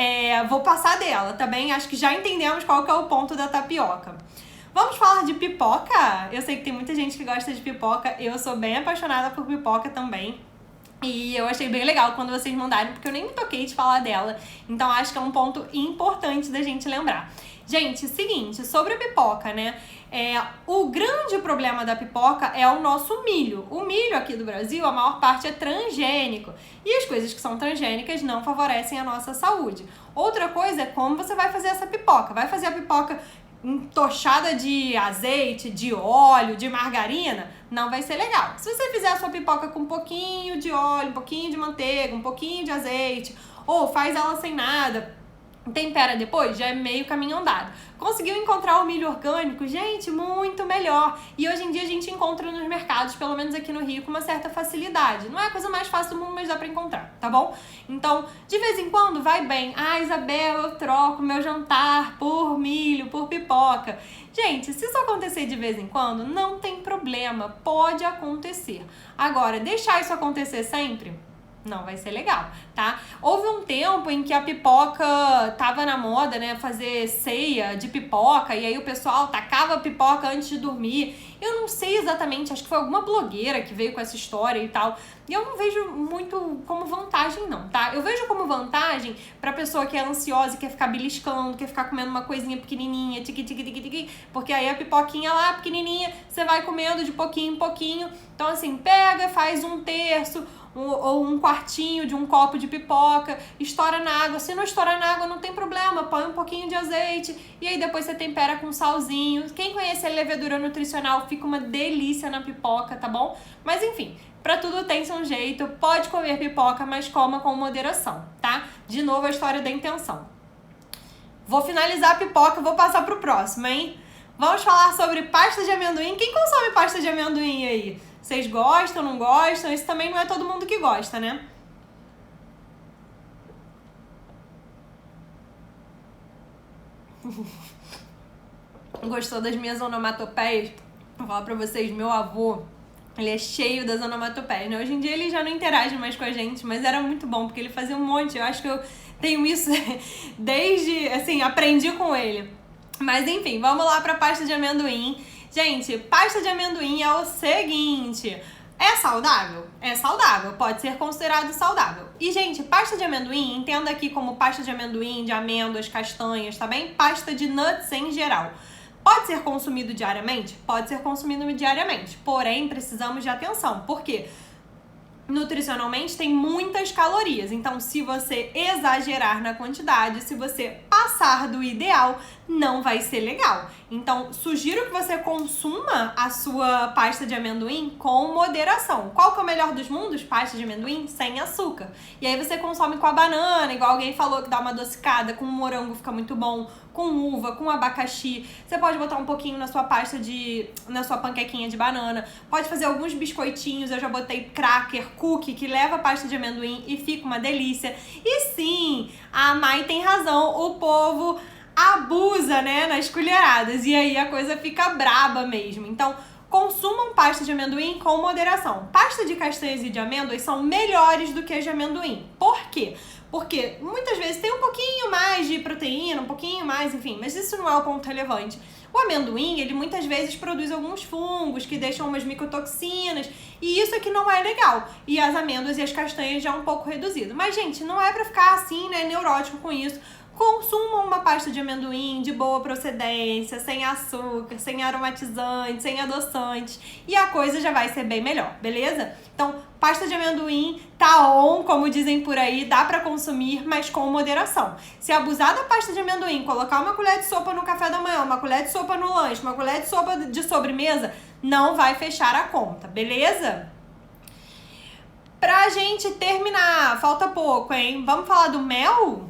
vou passar dela, tá bem? Acho que já entendemos qual que é o ponto da tapioca. Vamos falar de pipoca? Eu sei que tem muita gente que gosta de pipoca. Eu sou bem apaixonada por pipoca também. E eu achei bem legal quando vocês mandaram, porque eu nem me toquei de falar dela. Então acho que é um ponto importante da gente lembrar. Gente, seguinte, sobre a pipoca, né? O grande problema da pipoca é o nosso milho. O milho aqui do Brasil, a maior parte é transgênico. E as coisas que são transgênicas não favorecem a nossa saúde. Outra coisa é como você vai fazer essa pipoca. Vai fazer a pipoca entochada de azeite, de óleo, de margarina, não vai ser legal. Se você fizer a sua pipoca com um pouquinho de óleo, um pouquinho de manteiga, um pouquinho de azeite, ou faz ela sem nada, tempera depois, já é meio caminho andado. Conseguiu encontrar o milho orgânico? Gente, muito melhor. E hoje em dia a gente encontra nos mercados, pelo menos aqui no Rio, com uma certa facilidade. Não é a coisa mais fácil do mundo, mas dá pra encontrar, tá bom? Então, de vez em quando, vai bem. Ah, Isabel, eu troco meu jantar por milho, por pipoca. Gente, se isso acontecer de vez em quando, não tem problema. Pode acontecer. Agora, deixar isso acontecer sempre, não vai ser legal, tá? Houve um tempo em que a pipoca tava na moda, né? Fazer ceia de pipoca, e aí o pessoal tacava a pipoca antes de dormir. Eu não sei exatamente, acho que foi alguma blogueira que veio com essa história e tal. E eu não vejo muito como vantagem, não, tá? Eu vejo como vantagem pra pessoa que é ansiosa e quer ficar beliscando, quer ficar comendo uma coisinha pequenininha, tiqui, porque aí a pipoquinha lá, pequenininha, você vai comendo de pouquinho em pouquinho. Então, assim, pega, faz um terço, ou um quartinho de um copo de pipoca, estoura na água. Se não estourar na água, não tem problema, põe um pouquinho de azeite e aí depois você tempera com salzinho. Quem conhece a levedura nutricional, fica uma delícia na pipoca, tá bom? Mas enfim, pra tudo tem seu jeito, pode comer pipoca, mas coma com moderação, tá? De novo a história da intenção. Vou finalizar a pipoca, vou passar pro próximo, hein? Vamos falar sobre pasta de amendoim. Quem consome pasta de amendoim aí? Vocês gostam, não gostam? Isso também não é todo mundo que gosta, né? Gostou das minhas onomatopeias? Vou falar pra vocês, meu avô, ele é cheio das onomatopeias, né? Hoje em dia ele já não interage mais com a gente, mas era muito bom, porque ele fazia um monte. Eu acho que eu tenho isso desde, assim, aprendi com ele. Mas enfim, vamos lá pra pasta de amendoim. Gente, pasta de amendoim é o seguinte: é saudável? É saudável, pode ser considerado saudável. E, gente, pasta de amendoim, entenda aqui como pasta de amendoim, de amêndoas, castanhas, tá bem? Pasta de nuts em geral. Pode ser consumido diariamente? Pode ser consumido diariamente, porém precisamos de atenção. Por quê? Nutricionalmente tem muitas calorias, então se você exagerar na quantidade, se você passar do ideal, não vai ser legal. Então, sugiro que você consuma a sua pasta de amendoim com moderação. Qual que é o melhor dos mundos? Pasta de amendoim sem açúcar. E aí você consome com a banana, igual alguém falou que dá uma adocicada, com morango fica muito bom, com uva, com abacaxi. Você pode botar um pouquinho na sua na sua panquequinha de banana. Pode fazer alguns biscoitinhos, eu já botei cracker, cookie, que leva pasta de amendoim e fica uma delícia. E sim, a Mai tem razão, o povo abusa, né, nas colheradas, e aí a coisa fica braba mesmo. Então, consumam pasta de amendoim com moderação. Pasta de castanhas e de amêndoas são melhores do que as de amendoim. Por quê? Porque muitas vezes tem um pouquinho mais de proteína, um pouquinho mais, enfim, mas isso não é o ponto relevante. O amendoim, ele muitas vezes produz alguns fungos que deixam umas micotoxinas, e isso aqui não é legal. E as amêndoas e as castanhas já é um pouco reduzido. Mas, gente, não é pra ficar assim, né, neurótico com isso. Consumam uma pasta de amendoim de boa procedência, sem açúcar, sem aromatizante, sem adoçantes, e a coisa já vai ser bem melhor, beleza? Então, pasta de amendoim tá on, como dizem por aí, dá pra consumir, mas com moderação. Se abusar da pasta de amendoim, colocar uma colher de sopa no café da manhã, uma colher de sopa no lanche, uma colher de sopa de sobremesa, não vai fechar a conta, beleza? Pra gente terminar, falta pouco, hein? Vamos falar do mel?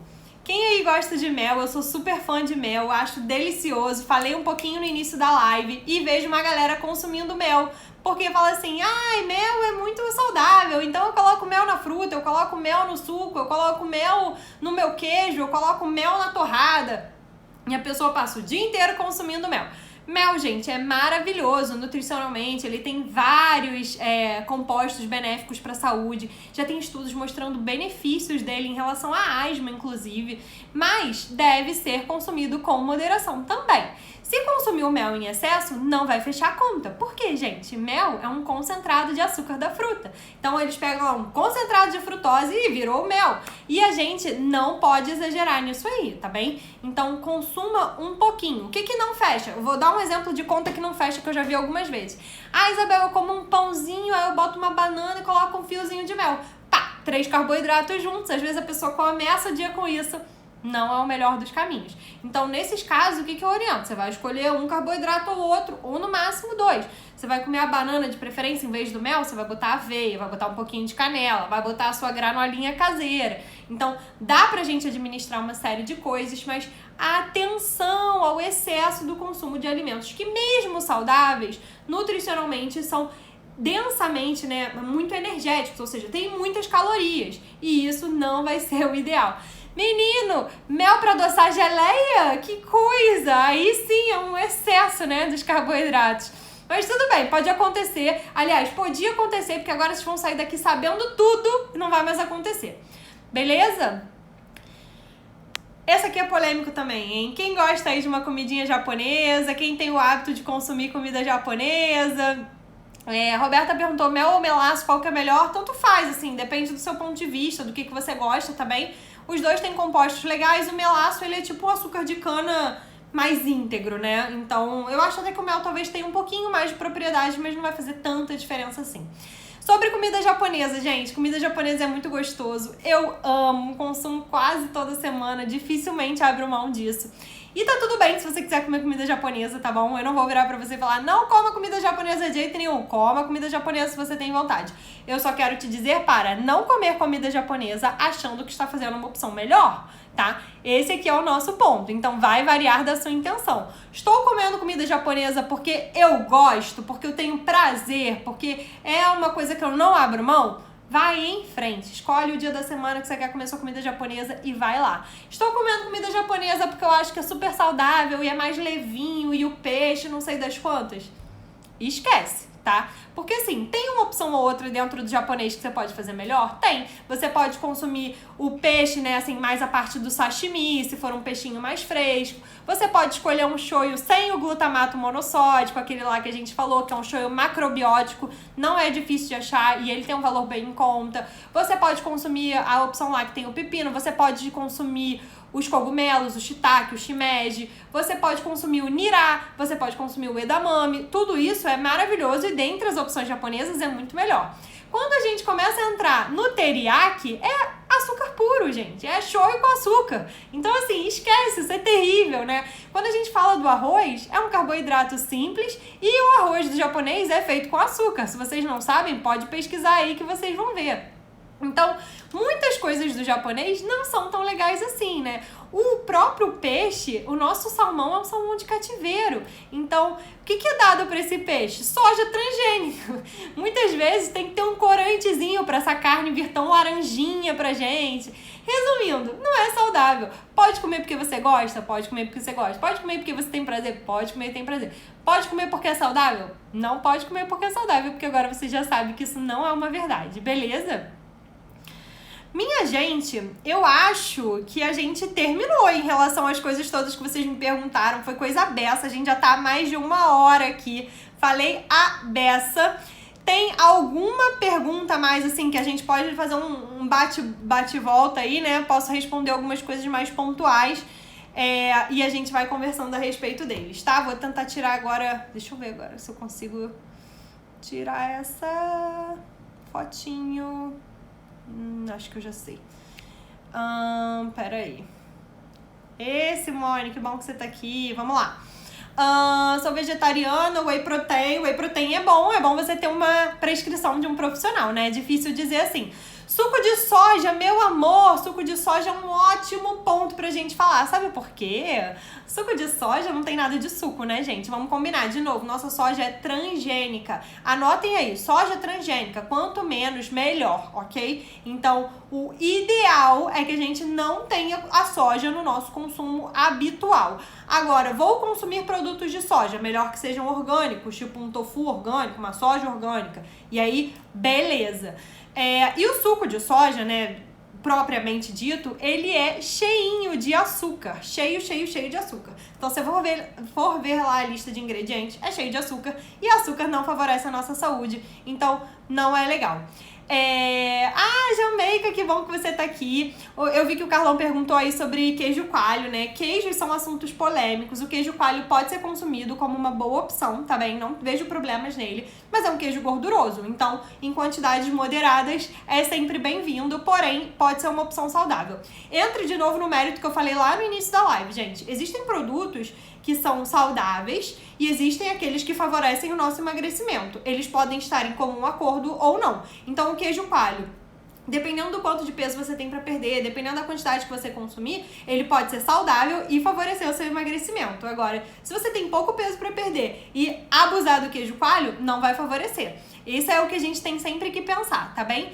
Quem aí gosta de mel? Eu sou super fã de mel, acho delicioso. Falei um pouquinho no início da live e vejo uma galera consumindo mel. Porque fala assim, ai, mel é muito saudável, então eu coloco mel na fruta, eu coloco mel no suco, eu coloco mel no meu queijo, eu coloco mel na torrada. E a pessoa passa o dia inteiro consumindo mel. Mel, gente, é maravilhoso nutricionalmente, ele tem vários compostos benéficos para a saúde, já tem estudos mostrando benefícios dele em relação à asma, inclusive, mas deve ser consumido com moderação também. Se consumir o mel em excesso, não vai fechar a conta. Por quê, gente? Mel é um concentrado de açúcar da fruta. Então, eles pegam um concentrado de frutose e virou mel. E a gente não pode exagerar nisso aí, tá bem? Então, consuma um pouquinho. O que que não fecha? Eu vou dar um exemplo de conta que não fecha, que eu já vi algumas vezes. Ah, Isabel, eu como um pãozinho, aí eu boto uma banana e coloco um fiozinho de mel. Pá, 3 carboidratos juntos. Às vezes a pessoa começa o dia com isso. Não é o melhor dos caminhos. Então, nesses casos, o que eu oriento? Você vai escolher um carboidrato ou outro, ou no máximo 2. Você vai comer a banana de preferência em vez do mel, você vai botar aveia, vai botar um pouquinho de canela, vai botar a sua granolinha caseira. Então, dá pra gente administrar uma série de coisas, mas atenção ao excesso do consumo de alimentos que, mesmo saudáveis, nutricionalmente são densamente, né, muito energéticos, ou seja, tem muitas calorias. E isso não vai ser o ideal. Menino, mel para adoçar geleia? Que coisa! Aí sim é um excesso, né, dos carboidratos. Mas tudo bem, pode acontecer. Aliás, podia acontecer, porque agora vocês vão sair daqui sabendo tudo e não vai mais acontecer. Beleza? Esse aqui é polêmico também, hein? Quem gosta aí de uma comidinha japonesa? Quem tem o hábito de consumir comida japonesa? A Roberta perguntou, mel ou melaço, qual que é melhor? Tanto faz, assim, depende do seu ponto de vista, do que você gosta também. Os dois têm compostos legais, o melaço, ele é tipo um açúcar de cana mais íntegro, né? Então, eu acho até que o mel talvez tenha um pouquinho mais de propriedade, mas não vai fazer tanta diferença assim. Sobre comida japonesa, gente, comida japonesa é muito gostoso. Eu amo, consumo quase toda semana, dificilmente abro mão disso. E tá tudo bem se você quiser comer comida japonesa, tá bom? Eu não vou virar pra você e falar, não coma comida japonesa de jeito nenhum. Coma comida japonesa se você tem vontade. Eu só quero te dizer para não comer comida japonesa achando que está fazendo uma opção melhor, tá? Esse aqui é o nosso ponto. Então vai variar da sua intenção. Estou comendo comida japonesa porque eu gosto, porque eu tenho prazer, porque é uma coisa que eu não abro mão? Vai em frente, escolhe o dia da semana que você quer comer sua comida japonesa e vai lá. Estou comendo comida japonesa porque eu acho que é super saudável e é mais levinho e o peixe não sei das quantas. Esquece, tá? Porque assim, tem uma opção ou outra dentro do japonês que você pode fazer melhor? Tem. Você pode consumir o peixe, né, assim, mais a parte do sashimi, se for um peixinho mais fresco. Você pode escolher um shoyu sem o glutamato monossódico, aquele lá que a gente falou, que é um shoyu macrobiótico, não é difícil de achar e ele tem um valor bem em conta. Você pode consumir a opção lá que tem o pepino, você pode consumir os cogumelos, o shiitake, o shimeji, você pode consumir o nirá, você pode consumir o edamame, tudo isso é maravilhoso e dentre as opções japonesas é muito melhor. Quando a gente começa a entrar no teriyaki, é açúcar puro, gente, é shoyu com açúcar. Então assim, esquece, isso é terrível, né? Quando a gente fala do arroz, é um carboidrato simples e o arroz do japonês é feito com açúcar. Se vocês não sabem, pode pesquisar aí que vocês vão ver. Então, muitas coisas do japonês não são tão legais assim, né? O próprio peixe, o nosso salmão é um salmão de cativeiro. Então, o que é dado para esse peixe? Soja transgênico. Muitas vezes tem que ter um corantezinho para essa carne vir tão laranjinha pra gente. Resumindo, não é saudável. Pode comer porque você gosta? Pode comer porque você gosta. Pode comer porque você tem prazer? Pode comer porque tem prazer. Pode comer porque é saudável? Não pode comer porque é saudável, porque agora você já sabe que isso não é uma verdade, beleza? Minha gente, eu acho que a gente terminou em relação às coisas todas que vocês me perguntaram. Foi coisa beça, a gente já tá há mais de 1 hora aqui. Falei a beça. Tem alguma pergunta mais, assim, que a gente pode fazer um bate-volta aí, né? Posso responder algumas coisas mais pontuais e a gente vai conversando a respeito deles, tá? Vou tentar tirar agora... Deixa eu ver agora se eu consigo tirar essa fotinho... acho que eu já sei. Peraí. Simone, que bom que você tá aqui. Vamos lá. Sou vegetariana, whey protein. Whey protein é bom você ter uma prescrição de um profissional, né? É difícil dizer assim. Suco de soja, meu amor, suco de soja é um ótimo ponto pra gente falar. Sabe por quê? Suco de soja não tem nada de suco, né, gente? Vamos combinar. De novo, nossa soja é transgênica. Anotem aí, soja transgênica. Quanto menos, melhor, ok? Então, o ideal é que a gente não tenha a soja no nosso consumo habitual. Agora, vou consumir produtos de soja, melhor que sejam orgânicos, tipo um tofu orgânico, uma soja orgânica. E aí, beleza. E o suco de soja, né, propriamente dito, ele é cheinho de açúcar. Cheio de açúcar. Então, se você for ver lá a lista de ingredientes, é cheio de açúcar. E açúcar não favorece a nossa saúde. Então, não é legal. Jamaica, que bom que você tá aqui. Eu vi que o Carlão perguntou aí sobre queijo coalho, né? Queijos são assuntos polêmicos. O queijo coalho pode ser consumido como uma boa opção, tá bem? Não vejo problemas nele, mas é um queijo gorduroso. Então, em quantidades moderadas, é sempre bem-vindo, porém, pode ser uma opção saudável. Entre de novo no mérito que eu falei lá no início da live, gente. Existem produtos que são saudáveis e existem aqueles que favorecem o nosso emagrecimento. Eles podem estar em comum acordo ou não. Então, o queijo coalho, dependendo do quanto de peso você tem para perder, dependendo da quantidade que você consumir, ele pode ser saudável e favorecer o seu emagrecimento. Agora, se você tem pouco peso para perder e abusar do queijo coalho, não vai favorecer. Isso é o que a gente tem sempre que pensar, tá bem?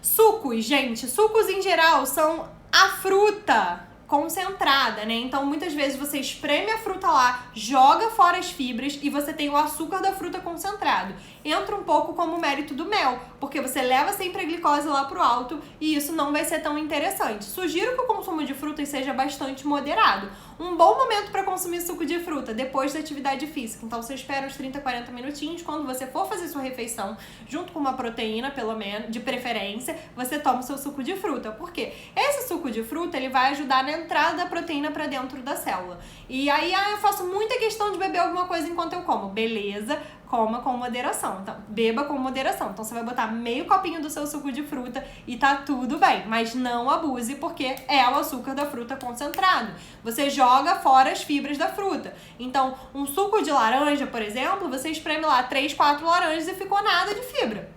Sucos, gente. Sucos em geral são a fruta concentrada, né? Então, muitas vezes você espreme a fruta lá, joga fora as fibras e você tem o açúcar da fruta concentrado. Entra um pouco como o mérito do mel, porque você leva sempre a glicose lá pro alto e isso não vai ser tão interessante. Sugiro que o consumo de frutas seja bastante moderado. Um bom momento para consumir suco de fruta, depois da atividade física. Então, você espera uns 30, 40 minutinhos. Quando você for fazer sua refeição, junto com uma proteína, pelo menos, de preferência, você toma o seu suco de fruta. Por quê? Esse suco de fruta, ele vai ajudar na entrada da proteína para dentro da célula. E aí, eu faço muita questão de beber alguma coisa enquanto eu como. Beleza, coma com moderação. Então, beba com moderação. Então, você vai botar meio copinho do seu suco de fruta e tá tudo bem. Mas não abuse, porque é o açúcar da fruta concentrado. Você joga fora as fibras da fruta. Então, um suco de laranja, por exemplo, você espreme lá 3, 4 laranjas e ficou nada de fibra.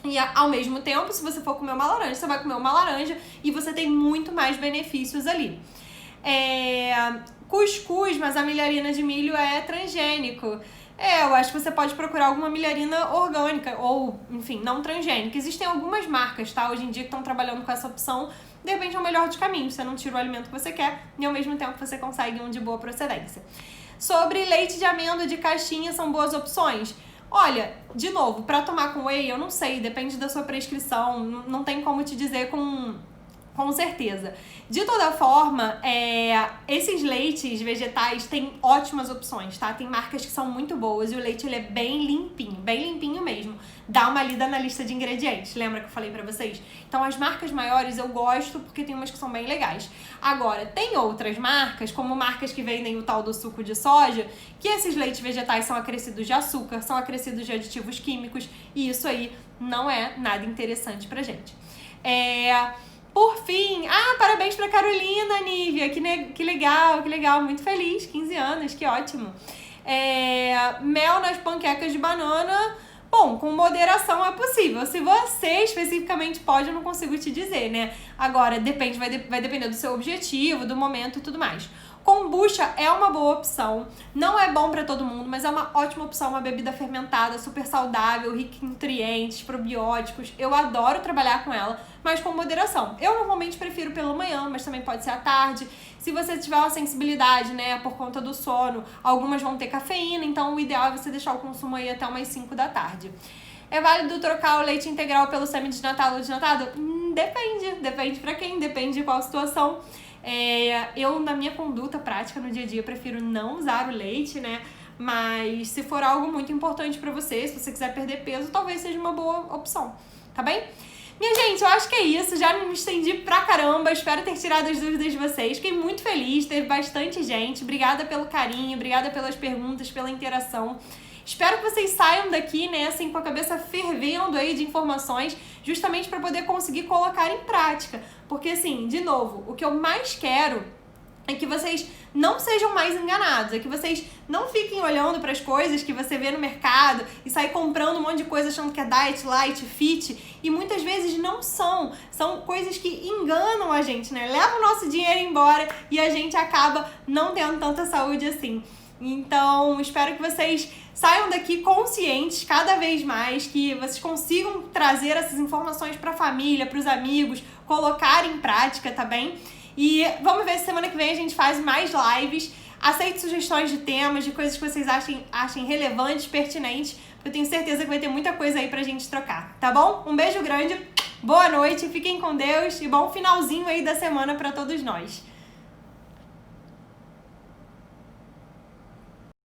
E ao mesmo tempo, se você for comer uma laranja, você vai comer uma laranja e você tem muito mais benefícios ali. Cuscuz, mas a milharina de milho é transgênico. Eu acho que você pode procurar alguma milharina orgânica ou, enfim, não transgênica. Existem algumas marcas, tá? Hoje em dia que estão trabalhando com essa opção. De repente é o melhor dos caminhos. Você não tira o alimento que você quer e ao mesmo tempo você consegue um de boa procedência. Sobre leite de amêndoa de caixinha, são boas opções? Olha, de novo, para tomar com whey, eu não sei, depende da sua prescrição, não tem como te dizer com certeza. De toda forma, esses leites vegetais têm ótimas opções, tá? Tem marcas que são muito boas e o leite ele é bem limpinho mesmo. Dá uma lida na lista de ingredientes, lembra que eu falei pra vocês? Então, as marcas maiores eu gosto porque tem umas que são bem legais. Agora, tem outras marcas, como marcas que vendem o tal do suco de soja, que esses leites vegetais são acrescidos de açúcar, são acrescidos de aditivos químicos e isso aí não é nada interessante pra gente. Por fim, parabéns pra Carolina, Nívia, que legal, muito feliz, 15 anos, que ótimo. Mel nas panquecas de banana, bom, com moderação é possível. Se você especificamente pode, eu não consigo te dizer, né? Agora, vai depender do seu objetivo, do momento e tudo mais. Kombucha é uma boa opção, não é bom pra todo mundo, mas é uma ótima opção, uma bebida fermentada, super saudável, rica em nutrientes, probióticos. Eu adoro trabalhar com ela, mas com moderação. Eu normalmente prefiro pela manhã, mas também pode ser à tarde. Se você tiver uma sensibilidade, né, por conta do sono, algumas vão ter cafeína, então o ideal é você deixar o consumo aí até umas 5 da tarde. É válido trocar o leite integral pelo semi-desnatado ou desnatado? Depende pra quem, depende de qual situação. Eu, na minha conduta prática no dia a dia, prefiro não usar o leite, né? Mas se for algo muito importante pra você, se você quiser perder peso, talvez seja uma boa opção, tá bem? Minha gente, eu acho que é isso, já me estendi pra caramba, espero ter tirado as dúvidas de vocês, fiquei muito feliz, teve bastante gente, obrigada pelo carinho, obrigada pelas perguntas, pela interação. Espero que vocês saiam daqui, né, assim, com a cabeça fervendo aí de informações, justamente para poder conseguir colocar em prática. Porque, assim, de novo, o que eu mais quero é que vocês não sejam mais enganados, é que vocês não fiquem olhando para as coisas que você vê no mercado e sair comprando um monte de coisa achando que é diet, light, fit, e muitas vezes não são. São coisas que enganam a gente, né? Levam o nosso dinheiro embora e a gente acaba não tendo tanta saúde assim. Então, espero que vocês saiam daqui conscientes cada vez mais, que vocês consigam trazer essas informações para a família, para os amigos, colocar em prática, tá bem? E vamos ver se semana que vem a gente faz mais lives. Aceite sugestões de temas, de coisas que vocês achem relevantes, pertinentes, porque eu tenho certeza que vai ter muita coisa aí pra gente trocar, tá bom? Um beijo grande, boa noite, fiquem com Deus e bom finalzinho aí da semana para todos nós.